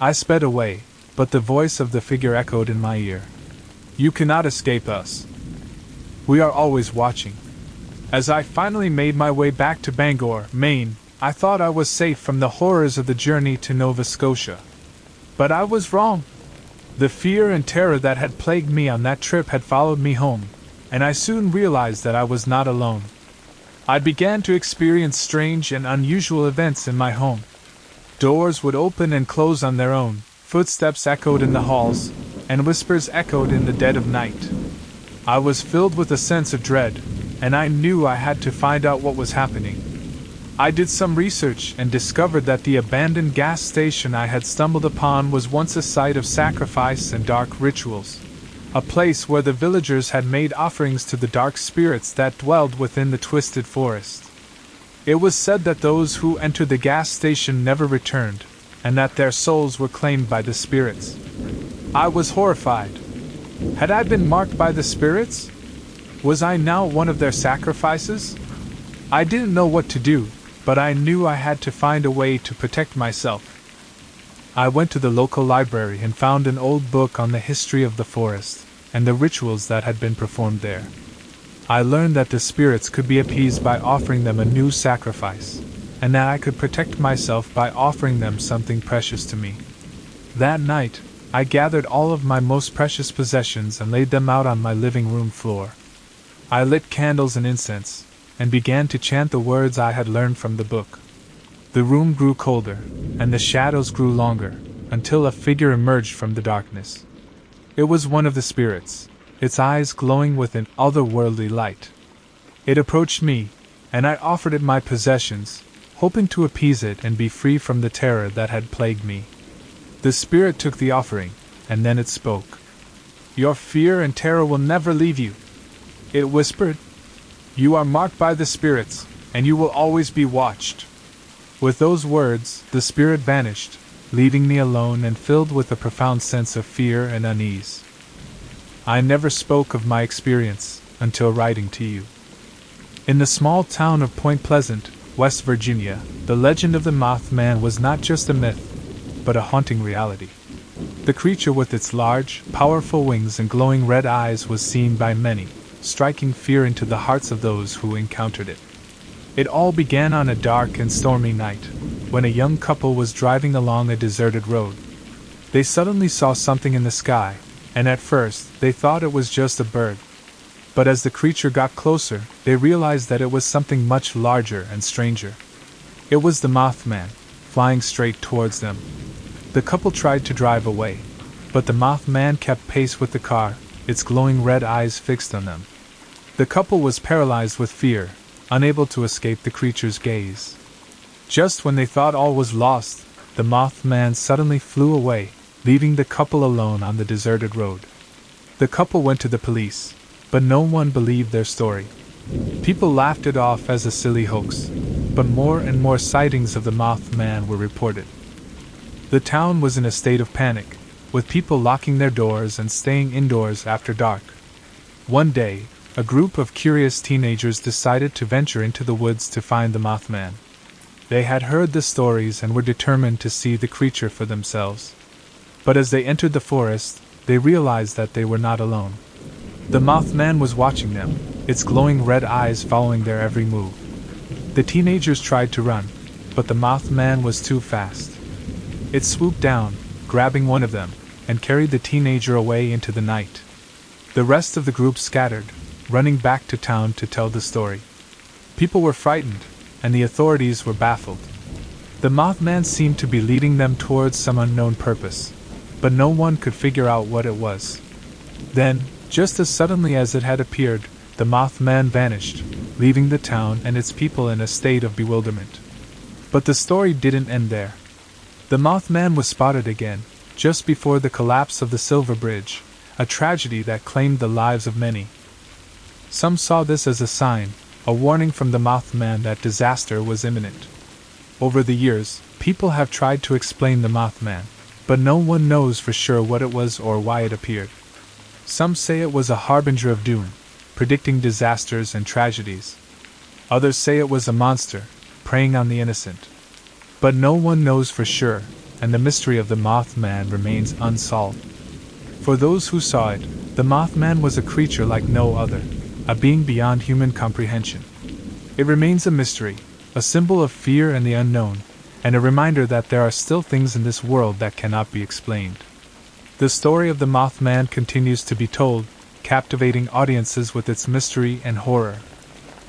I sped away, but the voice of the figure echoed in my ear. "You cannot escape us. We are always watching." As I finally made my way back to Bangor, Maine, I thought I was safe from the horrors of the journey to Nova Scotia. But I was wrong. The fear and terror that had plagued me on that trip had followed me home, and I soon realized that I was not alone. I began to experience strange and unusual events in my home. Doors would open and close on their own, footsteps echoed in the halls, and whispers echoed in the dead of night. I was filled with a sense of dread, and I knew I had to find out what was happening. I did some research and discovered that the abandoned gas station I had stumbled upon was once a site of sacrifice and dark rituals, a place where the villagers had made offerings to the dark spirits that dwelled within the twisted forest. It was said that those who entered the gas station never returned, and that their souls were claimed by the spirits. I was horrified. Had I been marked by the spirits? Was I now one of their sacrifices? I didn't know what to do, but I knew I had to find a way to protect myself. I went to the local library and found an old book on the history of the forest and the rituals that had been performed there. I learned that the spirits could be appeased by offering them a new sacrifice, and that I could protect myself by offering them something precious to me. That night, I gathered all of my most precious possessions and laid them out on my living room floor. I lit candles and incense, and began to chant the words I had learned from the book. The room grew colder, and the shadows grew longer, until a figure emerged from the darkness. It was one of the spirits, its eyes glowing with an otherworldly light. It approached me, and I offered it my possessions, hoping to appease it and be free from the terror that had plagued me. The spirit took the offering, and then it spoke. "Your fear and terror will never leave you," it whispered. "You are marked by the spirits, and you will always be watched." With those words, the spirit vanished, leaving me alone and filled with a profound sense of fear and unease. I never spoke of my experience until writing to you. In the small town of Point Pleasant, West Virginia, the legend of the Mothman was not just a myth, but a haunting reality. The creature with its large, powerful wings and glowing red eyes was seen by many, striking fear into the hearts of those who encountered it. It all began on a dark and stormy night, when a young couple was driving along a deserted road. They suddenly saw something in the sky, and at first they thought it was just a bird. But as the creature got closer, they realized that it was something much larger and stranger. It was the Mothman, flying straight towards them. The couple tried to drive away, but the Mothman kept pace with the car, its glowing red eyes fixed on them. The couple was paralyzed with fear, unable to escape the creature's gaze. Just when they thought all was lost, the Mothman suddenly flew away, leaving the couple alone on the deserted road. The couple went to the police, but no one believed their story. People laughed it off as a silly hoax, but more and more sightings of the Mothman were reported. The town was in a state of panic, with people locking their doors and staying indoors after dark. One day, a group of curious teenagers decided to venture into the woods to find the Mothman. They had heard the stories and were determined to see the creature for themselves. But as they entered the forest, they realized that they were not alone. The Mothman was watching them, its glowing red eyes following their every move. The teenagers tried to run, but the Mothman was too fast. It swooped down, grabbing one of them, and carried the teenager away into the night. The rest of the group scattered, running back to town to tell the story. People were frightened, and the authorities were baffled. The Mothman seemed to be leading them towards some unknown purpose, but no one could figure out what it was. Then, just as suddenly as it had appeared, the Mothman vanished, leaving the town and its people in a state of bewilderment. But the story didn't end there. The Mothman was spotted again, just before the collapse of the Silver Bridge, a tragedy that claimed the lives of many. Some saw this as a sign, a warning from the Mothman that disaster was imminent. Over the years, people have tried to explain the Mothman, but no one knows for sure what it was or why it appeared. Some say it was a harbinger of doom, predicting disasters and tragedies. Others say it was a monster, preying on the innocent. But no one knows for sure, and the mystery of the Mothman remains unsolved. For those who saw it, the Mothman was a creature like no other, a being beyond human comprehension. It remains a mystery, a symbol of fear and the unknown, and a reminder that there are still things in this world that cannot be explained. The story of the Mothman continues to be told, captivating audiences with its mystery and horror.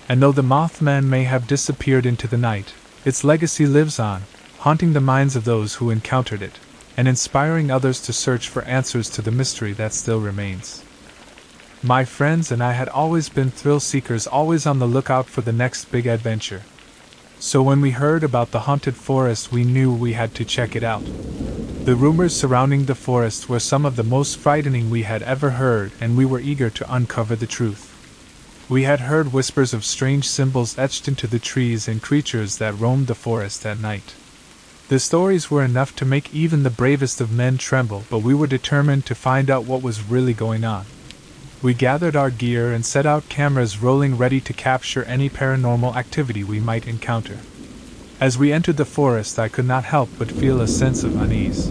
And though the Mothman may have disappeared into the night, its legacy lives on, haunting the minds of those who encountered it, and inspiring others to search for answers to the mystery that still remains. My friends and I had always been thrill seekers, always on the lookout for the next big adventure. So when we heard about the haunted forest, we knew we had to check it out. The rumors surrounding the forest were some of the most frightening we had ever heard, and we were eager to uncover the truth. We had heard whispers of strange symbols etched into the trees and creatures that roamed the forest at night. The stories were enough to make even the bravest of men tremble, but we were determined to find out what was really going on. We gathered our gear and set out, cameras rolling, ready to capture any paranormal activity we might encounter. As we entered the forest, I could not help but feel a sense of unease.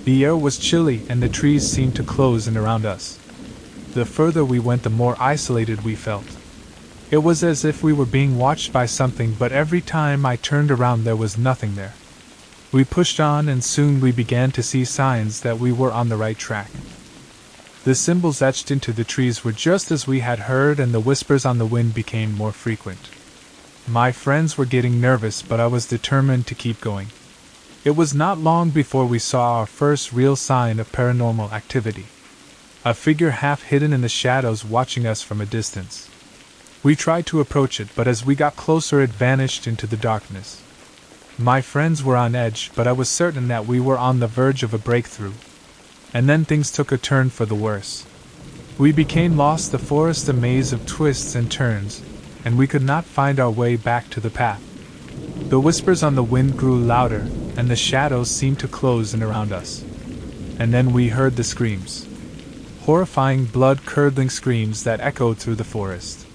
The air was chilly and the trees seemed to close in around us. The further we went, the more isolated we felt. It was as if we were being watched by something, but every time I turned around there was nothing there. We pushed on, and soon we began to see signs that we were on the right track. The symbols etched into the trees were just as we had heard, and the whispers on the wind became more frequent. My friends were getting nervous, but I was determined to keep going. It was not long before we saw our first real sign of paranormal activity. A figure half hidden in the shadows watching us from a distance. We tried to approach it, but as we got closer it vanished into the darkness. My friends were on edge, but I was certain that we were on the verge of a breakthrough. And then things took a turn for the worse. We became lost, the forest a maze of twists and turns, and we could not find our way back to the path. The whispers on the wind grew louder, and the shadows seemed to close in around us. And then we heard the screams. Horrifying, blood-curdling screams that echoed through the forest.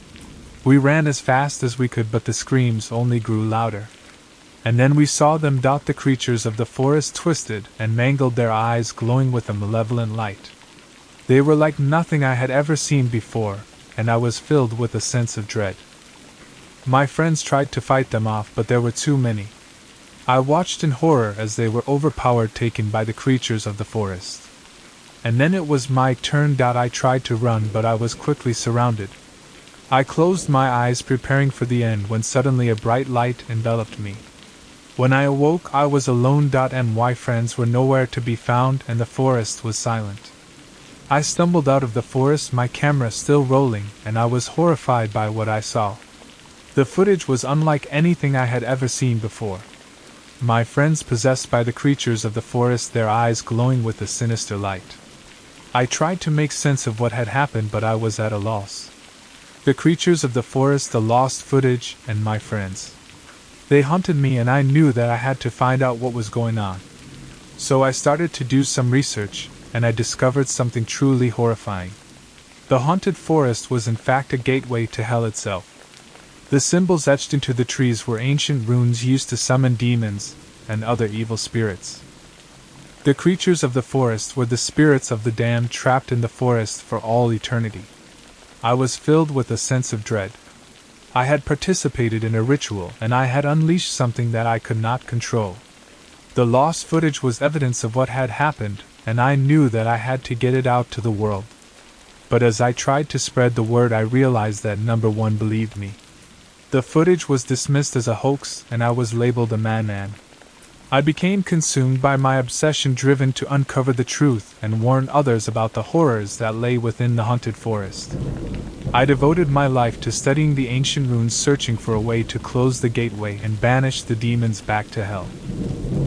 We ran as fast as we could, but the screams only grew louder. And then we saw them. The creatures of the forest twisted and mangled, their eyes glowing with a malevolent light. They were like nothing I had ever seen before, and I was filled with a sense of dread. My friends tried to fight them off, but there were too many. I watched in horror as they were overpowered, taken by the creatures of the forest. And then it was my turn. I tried to run, but I was quickly surrounded. I closed my eyes, preparing for the end, when suddenly a bright light enveloped me. When I awoke, I was alone. My friends were nowhere to be found, and the forest was silent. I stumbled out of the forest, my camera still rolling, and I was horrified by what I saw. The footage was unlike anything I had ever seen before. My friends possessed by the creatures of the forest, their eyes glowing with a sinister light. I tried to make sense of what had happened, but I was at a loss. The creatures of the forest, the lost footage, and my friends. They haunted me, and I knew that I had to find out what was going on. So I started to do some research, and I discovered something truly horrifying. The haunted forest was in fact a gateway to hell itself. The symbols etched into the trees were ancient runes used to summon demons and other evil spirits. The creatures of the forest were the spirits of the damned, trapped in the forest for all eternity. I was filled with a sense of dread. I had participated in a ritual, and I had unleashed something that I could not control. The lost footage was evidence of what had happened, and I knew that I had to get it out to the world. But as I tried to spread the word, I realized that no one believed me. The footage was dismissed as a hoax, and I was labeled a madman. I became consumed by my obsession, driven to uncover the truth and warn others about the horrors that lay within the haunted forest. I devoted my life to studying the ancient runes, searching for a way to close the gateway and banish the demons back to hell.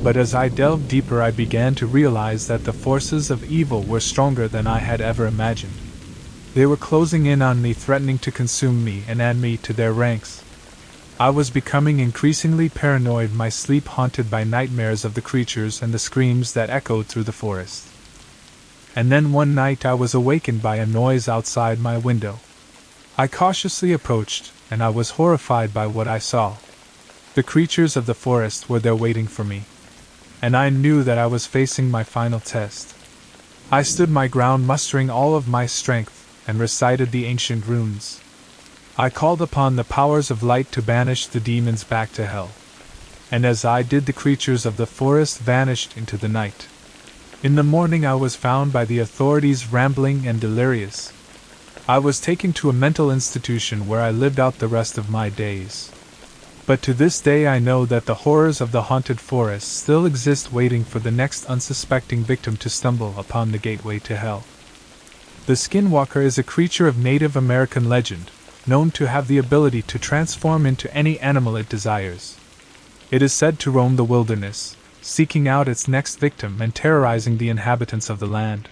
But as I delved deeper, I began to realize that the forces of evil were stronger than I had ever imagined. They were closing in on me, threatening to consume me and add me to their ranks. I was becoming increasingly paranoid, my sleep haunted by nightmares of the creatures and the screams that echoed through the forest. And then one night I was awakened by a noise outside my window. I cautiously approached, and I was horrified by what I saw. The creatures of the forest were there waiting for me, and I knew that I was facing my final test. I stood my ground, mustering all of my strength, and recited the ancient runes. I called upon the powers of light to banish the demons back to hell. And as I did, the creatures of the forest vanished into the night. In the morning I was found by the authorities rambling and delirious. I was taken to a mental institution where I lived out the rest of my days. But to this day I know that the horrors of the haunted forest still exist, waiting for the next unsuspecting victim to stumble upon the gateway to hell. The Skinwalker is a creature of Native American legend, known to have the ability to transform into any animal it desires. It is said to roam the wilderness, seeking out its next victim and terrorizing the inhabitants of the land.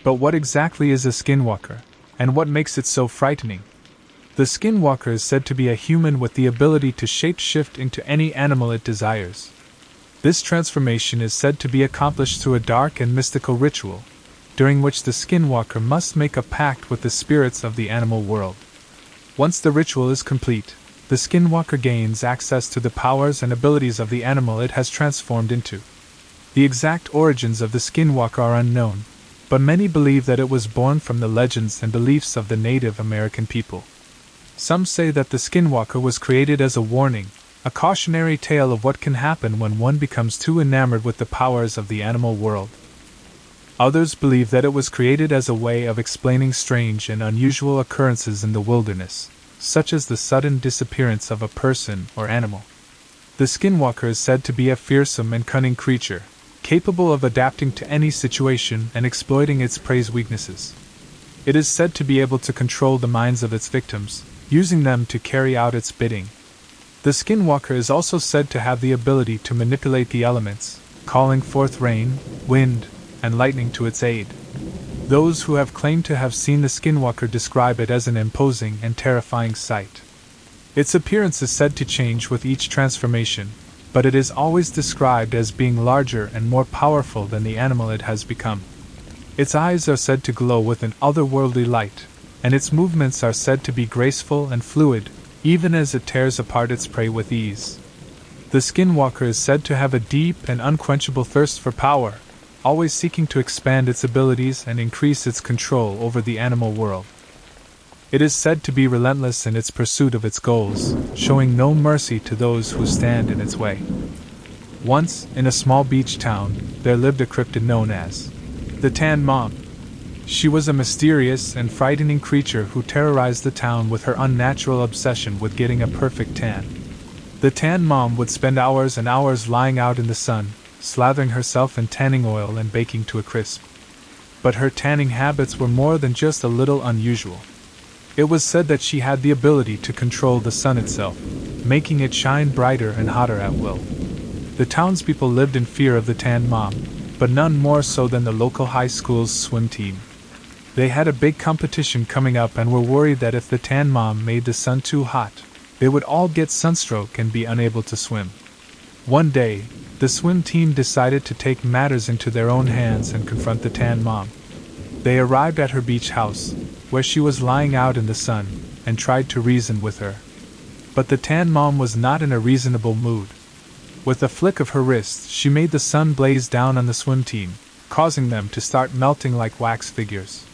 But what exactly is a Skinwalker, and what makes it so frightening? The Skinwalker is said to be a human with the ability to shape-shift into any animal it desires. This transformation is said to be accomplished through a dark and mystical ritual, during which the Skinwalker must make a pact with the spirits of the animal world. Once the ritual is complete, the Skinwalker gains access to the powers and abilities of the animal it has transformed into. The exact origins of the Skinwalker are unknown, but many believe that it was born from the legends and beliefs of the Native American people. Some say that the Skinwalker was created as a warning, a cautionary tale of what can happen when one becomes too enamored with the powers of the animal world. Others believe that it was created as a way of explaining strange and unusual occurrences in the wilderness, such as the sudden disappearance of a person or animal. The Skinwalker is said to be a fearsome and cunning creature, capable of adapting to any situation and exploiting its prey's weaknesses. It is said to be able to control the minds of its victims, using them to carry out its bidding. The Skinwalker is also said to have the ability to manipulate the elements, calling forth rain, wind, and lightning to its aid. Those who have claimed to have seen the Skinwalker describe it as an imposing and terrifying sight. Its appearance is said to change with each transformation, but it is always described as being larger and more powerful than the animal it has become. Its eyes are said to glow with an otherworldly light, and its movements are said to be graceful and fluid, even as it tears apart its prey with ease. The Skinwalker is said to have a deep and unquenchable thirst for power, always seeking to expand its abilities and increase its control over the animal world. It is said to be relentless in its pursuit of its goals, showing no mercy to those who stand in its way. Once, in a small beach town, there lived a cryptid known as the Tan Mom. She was a mysterious and frightening creature who terrorized the town with her unnatural obsession with getting a perfect tan. The Tan Mom would spend hours and hours lying out in the sun, slathering herself in tanning oil and baking to a crisp. But her tanning habits were more than just a little unusual. It was said that she had the ability to control the sun itself, making it shine brighter and hotter at will. The townspeople lived in fear of the Tan Mom, but none more so than the local high school's swim team. They had a big competition coming up and were worried that if the Tan Mom made the sun too hot, they would all get sunstroke and be unable to swim. One day, the swim team decided to take matters into their own hands and confront the Tan Mom. They arrived at her beach house, where she was lying out in the sun, and tried to reason with her. But the Tan Mom was not in a reasonable mood. With a flick of her wrist, she made the sun blaze down on the swim team, causing them to start melting like wax figures.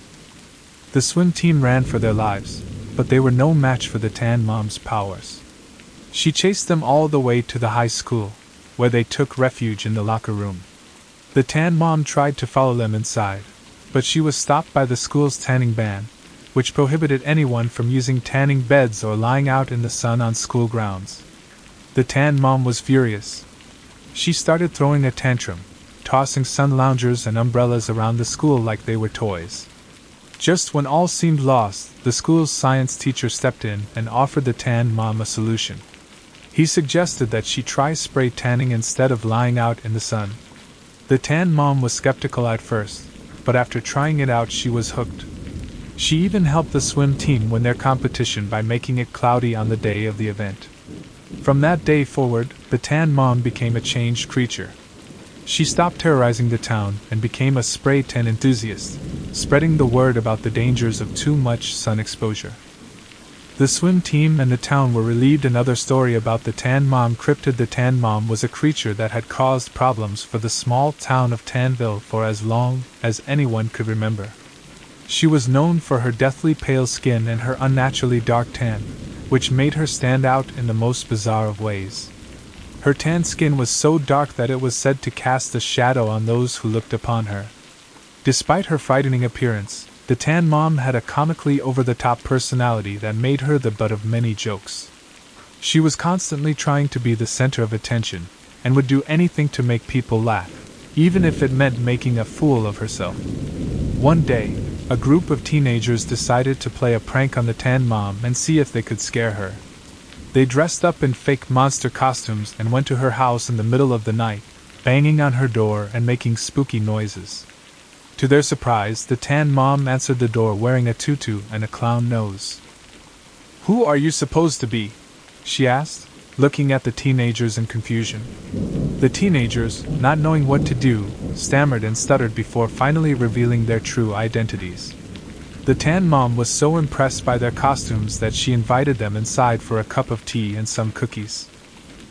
The swim team ran for their lives, but they were no match for the Tan Mom's powers. She chased them all the way to the high school, where they took refuge in the locker room. The Tan Mom tried to follow them inside, but she was stopped by the school's tanning ban, which prohibited anyone from using tanning beds or lying out in the sun on school grounds. The Tan Mom was furious. She started throwing a tantrum, tossing sun loungers and umbrellas around the school like they were toys. Just when all seemed lost, the school's science teacher stepped in and offered the tan mom a solution. He suggested that she try spray tanning instead of lying out in the sun. The tan mom was skeptical at first, but after trying it out she was hooked. She even helped the swim team win their competition by making it cloudy on the day of the event. From that day forward, the tan mom became a changed creature. She stopped terrorizing the town and became a spray tan enthusiast, spreading the word about the dangers of too much sun exposure. The swim team and the town were relieved. Another story about the tan mom cryptid. The tan mom was a creature that had caused problems for the small town of Tanville for as long as anyone could remember. She was known for her deathly pale skin and her unnaturally dark tan, which made her stand out in the most bizarre of ways. Her tan skin was so dark that it was said to cast a shadow on those who looked upon her. Despite her frightening appearance, the tan mom had a comically over-the-top personality that made her the butt of many jokes. She was constantly trying to be the center of attention, and would do anything to make people laugh, even if it meant making a fool of herself. One day, a group of teenagers decided to play a prank on the tan mom and see if they could scare her. They dressed up in fake monster costumes and went to her house in the middle of the night, banging on her door and making spooky noises. To their surprise, the tan mom answered the door wearing a tutu and a clown nose. "Who are you supposed to be?" she asked, looking at the teenagers in confusion. The teenagers, not knowing what to do, stammered and stuttered before finally revealing their true identities. The tan mom was so impressed by their costumes that she invited them inside for a cup of tea and some cookies.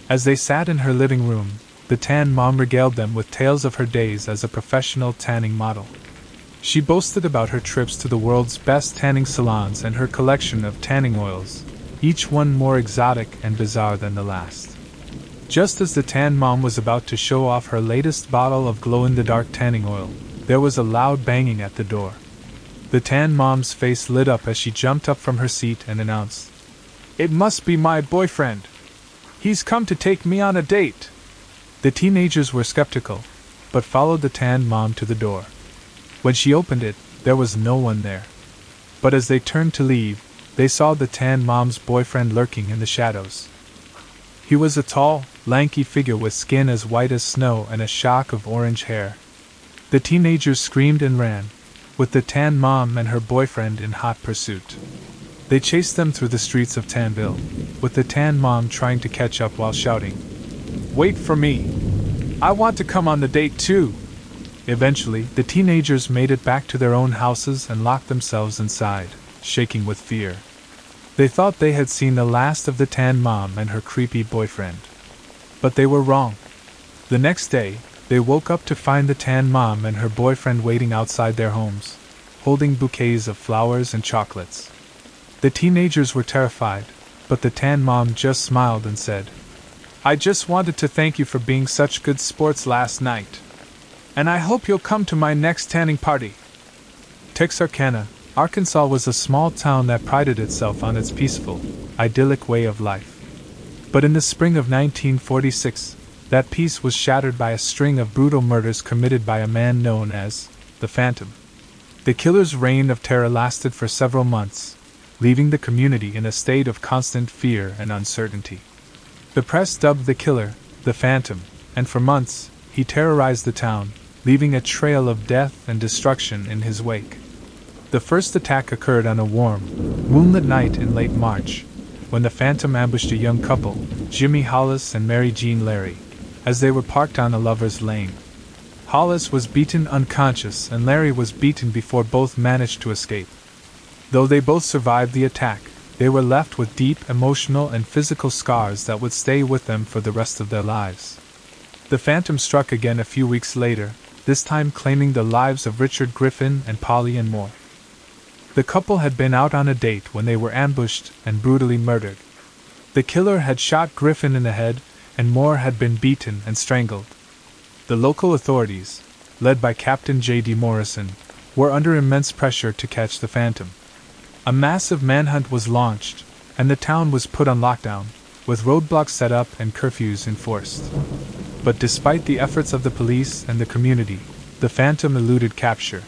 As they sat in her living room, the tan mom regaled them with tales of her days as a professional tanning model. She boasted about her trips to the world's best tanning salons and her collection of tanning oils, each one more exotic and bizarre than the last. Just as the tan mom was about to show off her latest bottle of glow-in-the-dark tanning oil, there was a loud banging at the door. The tan mom's face lit up as she jumped up from her seat and announced, "It must be my boyfriend. He's come to take me on a date." The teenagers were skeptical, but followed the tan mom to the door. When she opened it, there was no one there. But as they turned to leave, they saw the tan mom's boyfriend lurking in the shadows. He was a tall, lanky figure with skin as white as snow and a shock of orange hair. The teenagers screamed and ran, with the tan mom and her boyfriend in hot pursuit. They chased them through the streets of Tanville, with the tan mom trying to catch up while shouting, "Wait for me! I want to come on the date too!" Eventually, the teenagers made it back to their own houses and locked themselves inside, shaking with fear. They thought they had seen the last of the tan mom and her creepy boyfriend. But they were wrong. The next day, they woke up to find the tan mom and her boyfriend waiting outside their homes, holding bouquets of flowers and chocolates. The teenagers were terrified, but the tan mom just smiled and said, "I just wanted to thank you for being such good sports last night. And I hope you'll come to my next tanning party." Texarkana, Arkansas was a small town that prided itself on its peaceful, idyllic way of life. But in the spring of 1946, that peace was shattered by a string of brutal murders committed by a man known as the Phantom. The killer's reign of terror lasted for several months, leaving the community in a state of constant fear and uncertainty. The press dubbed the killer the Phantom, and for months, he terrorized the town, leaving a trail of death and destruction in his wake. The first attack occurred on a warm, moonlit night in late March, when the Phantom ambushed a young couple, Jimmy Hollis and Mary Jean Larry, as they were parked on a lover's lane. Hollis was beaten unconscious and Larry was beaten before both managed to escape. Though they both survived the attack, they were left with deep emotional and physical scars that would stay with them for the rest of their lives. The Phantom struck again a few weeks later, this time claiming the lives of Richard Griffin and Polly and Moore. The couple had been out on a date when they were ambushed and brutally murdered. The killer had shot Griffin in the head, and Moore had been beaten and strangled. The local authorities, led by Captain J.D. Morrison, were under immense pressure to catch the Phantom. A massive manhunt was launched, and the town was put on lockdown, with roadblocks set up and curfews enforced. But despite the efforts of the police and the community, the phantom eluded capture.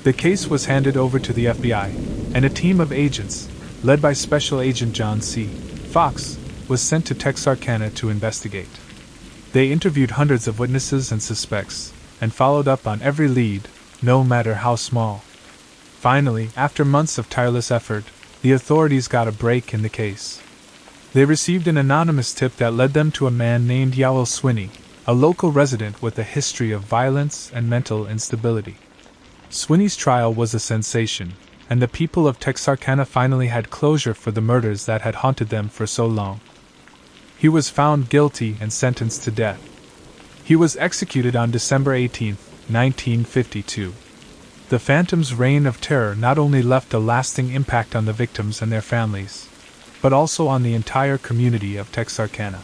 The case was handed over to the FBI, and a team of agents, led by Special Agent John C. Fox, was sent to Texarkana to investigate. They interviewed hundreds of witnesses and suspects, and followed up on every lead, no matter how small. Finally, after months of tireless effort, the authorities got a break in the case. They received an anonymous tip that led them to a man named Yowell Swinney, a local resident with a history of violence and mental instability. Swinney's trial was a sensation, and the people of Texarkana finally had closure for the murders that had haunted them for so long. He was found guilty and sentenced to death. He was executed on December 18, 1952. The Phantom's reign of terror not only left a lasting impact on the victims and their families, but also on the entire community of Texarkana.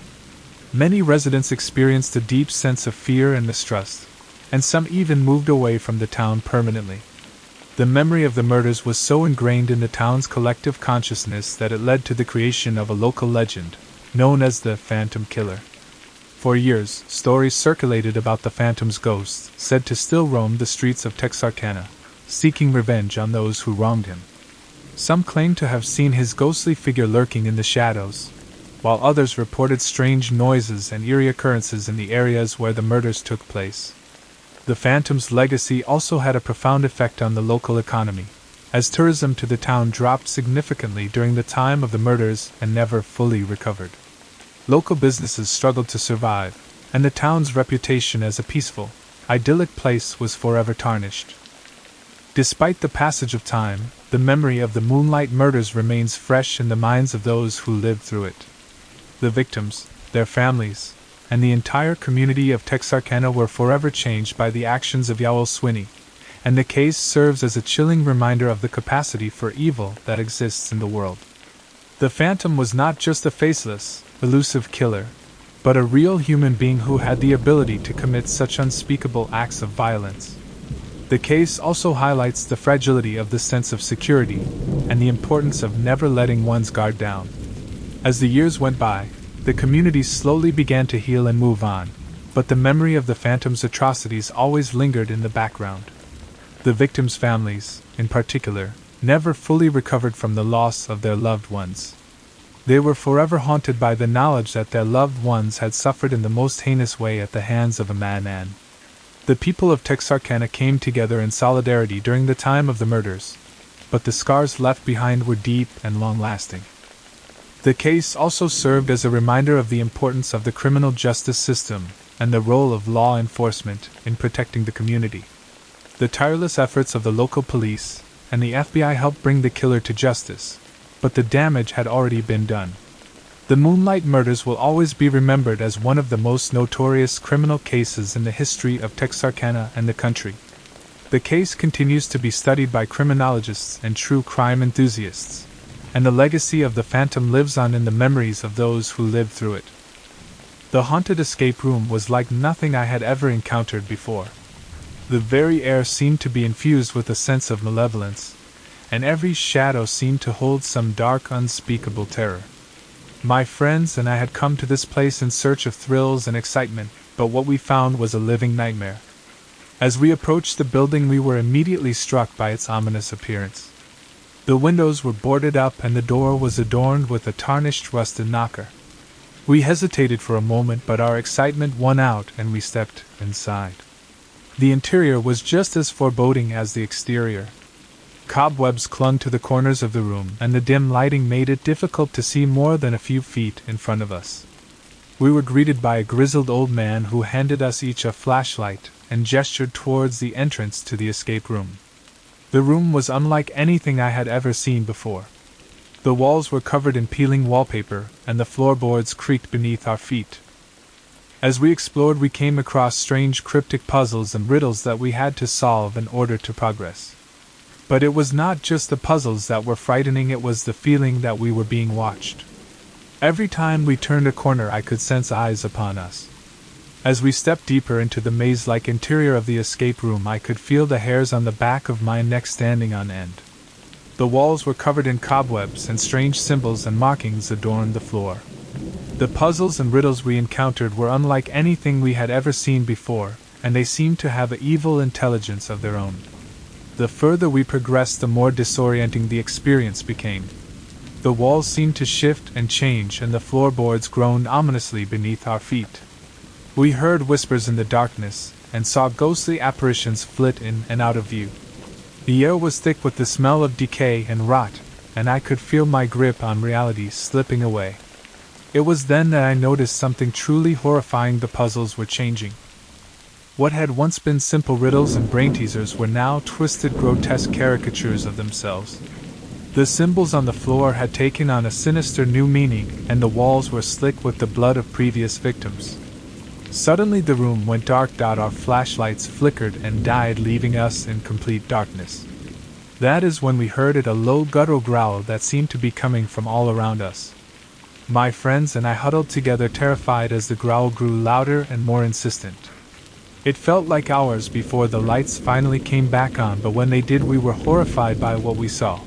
Many residents experienced a deep sense of fear and mistrust, and some even moved away from the town permanently. The memory of the murders was so ingrained in the town's collective consciousness that it led to the creation of a local legend, known as the Phantom Killer. For years, stories circulated about the Phantom's ghost, said to still roam the streets of Texarkana, seeking revenge on those who wronged him. Some claimed to have seen his ghostly figure lurking in the shadows, while others reported strange noises and eerie occurrences in the areas where the murders took place. The Phantom's legacy also had a profound effect on the local economy, as tourism to the town dropped significantly during the time of the murders and never fully recovered. Local businesses struggled to survive, and the town's reputation as a peaceful, idyllic place was forever tarnished. Despite the passage of time, the memory of the Moonlight murders remains fresh in the minds of those who lived through it. The victims, their families, and the entire community of Texarkana were forever changed by the actions of Yowell Swinney, and the case serves as a chilling reminder of the capacity for evil that exists in the world. The Phantom was not just a faceless, elusive killer, but a real human being who had the ability to commit such unspeakable acts of violence. The case also highlights the fragility of the sense of security and the importance of never letting one's guard down. As the years went by, the community slowly began to heal and move on, but the memory of the Phantom's atrocities always lingered in the background. The victims' families, in particular, never fully recovered from the loss of their loved ones. They were forever haunted by the knowledge that their loved ones had suffered in the most heinous way at the hands of a madman. The people of Texarkana came together in solidarity during the time of the murders, but the scars left behind were deep and long-lasting. The case also served as a reminder of the importance of the criminal justice system and the role of law enforcement in protecting the community. The tireless efforts of the local police and the FBI helped bring the killer to justice, but the damage had already been done. The Moonlight murders will always be remembered as one of the most notorious criminal cases in the history of Texarkana and the country. The case continues to be studied by criminologists and true crime enthusiasts, and the legacy of the Phantom lives on in the memories of those who lived through it. The haunted escape room was like nothing I had ever encountered before. The very air seemed to be infused with a sense of malevolence, and every shadow seemed to hold some dark, unspeakable terror. My friends and I had come to this place in search of thrills and excitement, but what we found was a living nightmare. As we approached the building, we were immediately struck by its ominous appearance. The windows were boarded up and the door was adorned with a tarnished rusted knocker. We hesitated for a moment, but our excitement won out and we stepped inside. The interior was just as foreboding as the exterior. Cobwebs clung to the corners of the room, and the dim lighting made it difficult to see more than a few feet in front of us. We were greeted by a grizzled old man who handed us each a flashlight and gestured towards the entrance to the escape room. The room was unlike anything I had ever seen before. The walls were covered in peeling wallpaper, and the floorboards creaked beneath our feet. As we explored, we came across strange cryptic puzzles and riddles that we had to solve in order to progress. But it was not just the puzzles that were frightening, it was the feeling that we were being watched. Every time we turned a corner, I could sense eyes upon us. As we stepped deeper into the maze-like interior of the escape room, I could feel the hairs on the back of my neck standing on end. The walls were covered in cobwebs, and strange symbols and markings adorned the floor. The puzzles and riddles we encountered were unlike anything we had ever seen before, and they seemed to have an evil intelligence of their own. The further we progressed, the more disorienting the experience became. The walls seemed to shift and change, and the floorboards groaned ominously beneath our feet. We heard whispers in the darkness, and saw ghostly apparitions flit in and out of view. The air was thick with the smell of decay and rot, and I could feel my grip on reality slipping away. It was then that I noticed something truly horrifying. The puzzles were changing. What had once been simple riddles and brain teasers were now twisted, grotesque caricatures of themselves. The symbols on the floor had taken on a sinister new meaning, and the walls were slick with the blood of previous victims. Suddenly the room went dark. Our flashlights flickered and died, leaving us in complete darkness. That is when we heard a low guttural growl that seemed to be coming from all around us. My friends and I huddled together, terrified as the growl grew louder and more insistent. It felt like hours before the lights finally came back on, but when they did, we were horrified by what we saw.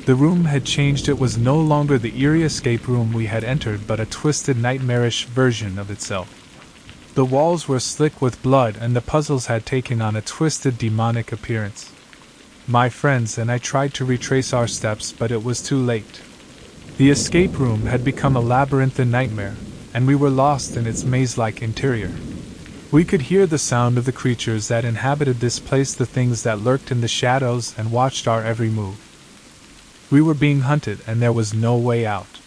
The room had changed. It was no longer the eerie escape room we had entered, but a twisted, nightmarish version of itself. The walls were slick with blood, and the puzzles had taken on a twisted, demonic appearance. My friends and I tried to retrace our steps, but it was too late. The escape room had become a labyrinthine nightmare, and we were lost in its maze-like interior. We could hear the sound of the creatures that inhabited this place, the things that lurked in the shadows and watched our every move. We were being hunted, and there was no way out.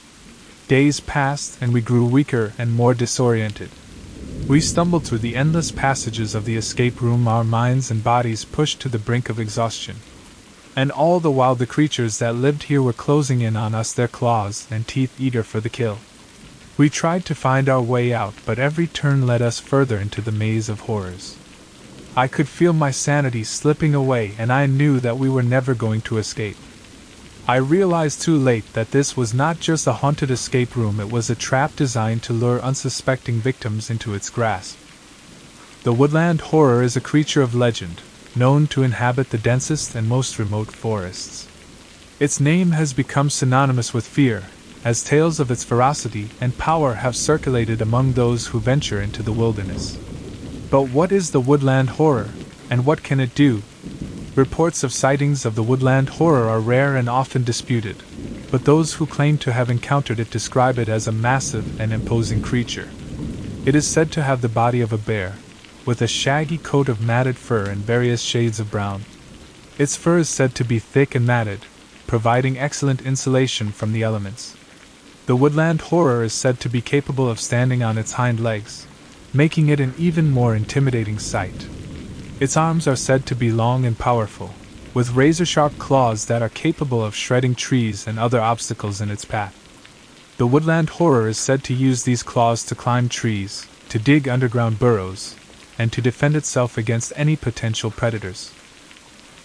Days passed, and we grew weaker and more disoriented. We stumbled through the endless passages of the escape room, our minds and bodies pushed to the brink of exhaustion. And all the while the creatures that lived here were closing in on us, their claws and teeth eager for the kill. We tried to find our way out, but every turn led us further into the maze of horrors. I could feel my sanity slipping away, and I knew that we were never going to escape. I realized too late that this was not just a haunted escape room, it was a trap designed to lure unsuspecting victims into its grasp. The woodland horror is a creature of legend, known to inhabit the densest and most remote forests. Its name has become synonymous with fear, as tales of its ferocity and power have circulated among those who venture into the wilderness. But what is the woodland horror, and what can it do? Reports of sightings of the woodland horror are rare and often disputed, but those who claim to have encountered it describe it as a massive and imposing creature. It is said to have the body of a bear, with a shaggy coat of matted fur and various shades of brown. Its fur is said to be thick and matted, providing excellent insulation from the elements. The woodland horror is said to be capable of standing on its hind legs, making it an even more intimidating sight. Its arms are said to be long and powerful, with razor-sharp claws that are capable of shredding trees and other obstacles in its path. The woodland horror is said to use these claws to climb trees, to dig underground burrows, and to defend itself against any potential predators.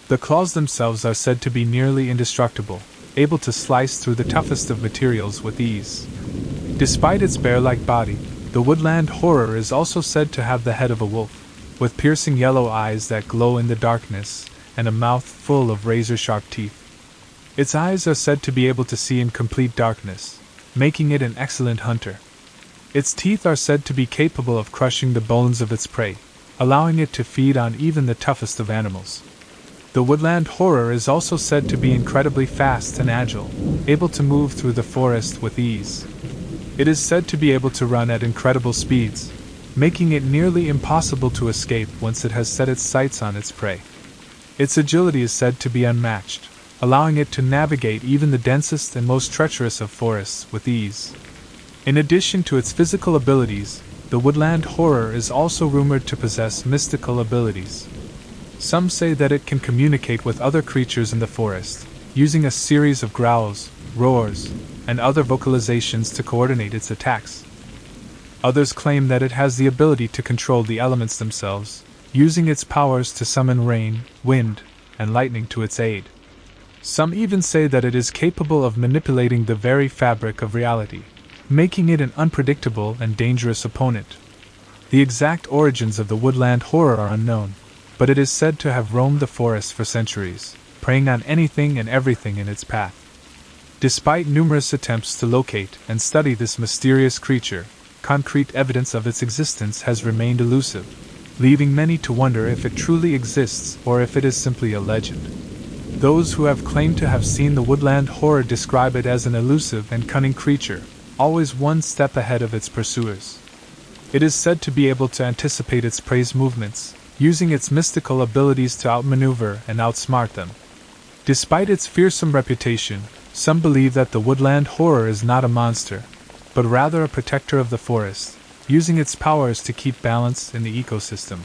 The claws themselves are said to be nearly indestructible, able to slice through the toughest of materials with ease. Despite its bear-like body, the woodland horror is also said to have the head of a wolf, with piercing yellow eyes that glow in the darkness, and a mouth full of razor-sharp teeth. Its eyes are said to be able to see in complete darkness, making it an excellent hunter. Its teeth are said to be capable of crushing the bones of its prey, allowing it to feed on even the toughest of animals. The woodland horror is also said to be incredibly fast and agile, able to move through the forest with ease. It is said to be able to run at incredible speeds, making it nearly impossible to escape once it has set its sights on its prey. Its agility is said to be unmatched, allowing it to navigate even the densest and most treacherous of forests with ease. In addition to its physical abilities, the woodland horror is also rumored to possess mystical abilities. Some say that it can communicate with other creatures in the forest, using a series of growls, roars, and other vocalizations to coordinate its attacks. Others claim that it has the ability to control the elements themselves, using its powers to summon rain, wind, and lightning to its aid. Some even say that it is capable of manipulating the very fabric of reality, making it an unpredictable and dangerous opponent. The exact origins of the woodland horror are unknown, but it is said to have roamed the forest for centuries, preying on anything and everything in its path. Despite numerous attempts to locate and study this mysterious creature, concrete evidence of its existence has remained elusive, leaving many to wonder if it truly exists or if it is simply a legend. Those who have claimed to have seen the woodland horror describe it as an elusive and cunning creature, always one step ahead of its pursuers. It is said to be able to anticipate its prey's movements, using its mystical abilities to outmaneuver and outsmart them. Despite its fearsome reputation, some believe that the woodland horror is not a monster, but rather a protector of the forest, using its powers to keep balance in the ecosystem.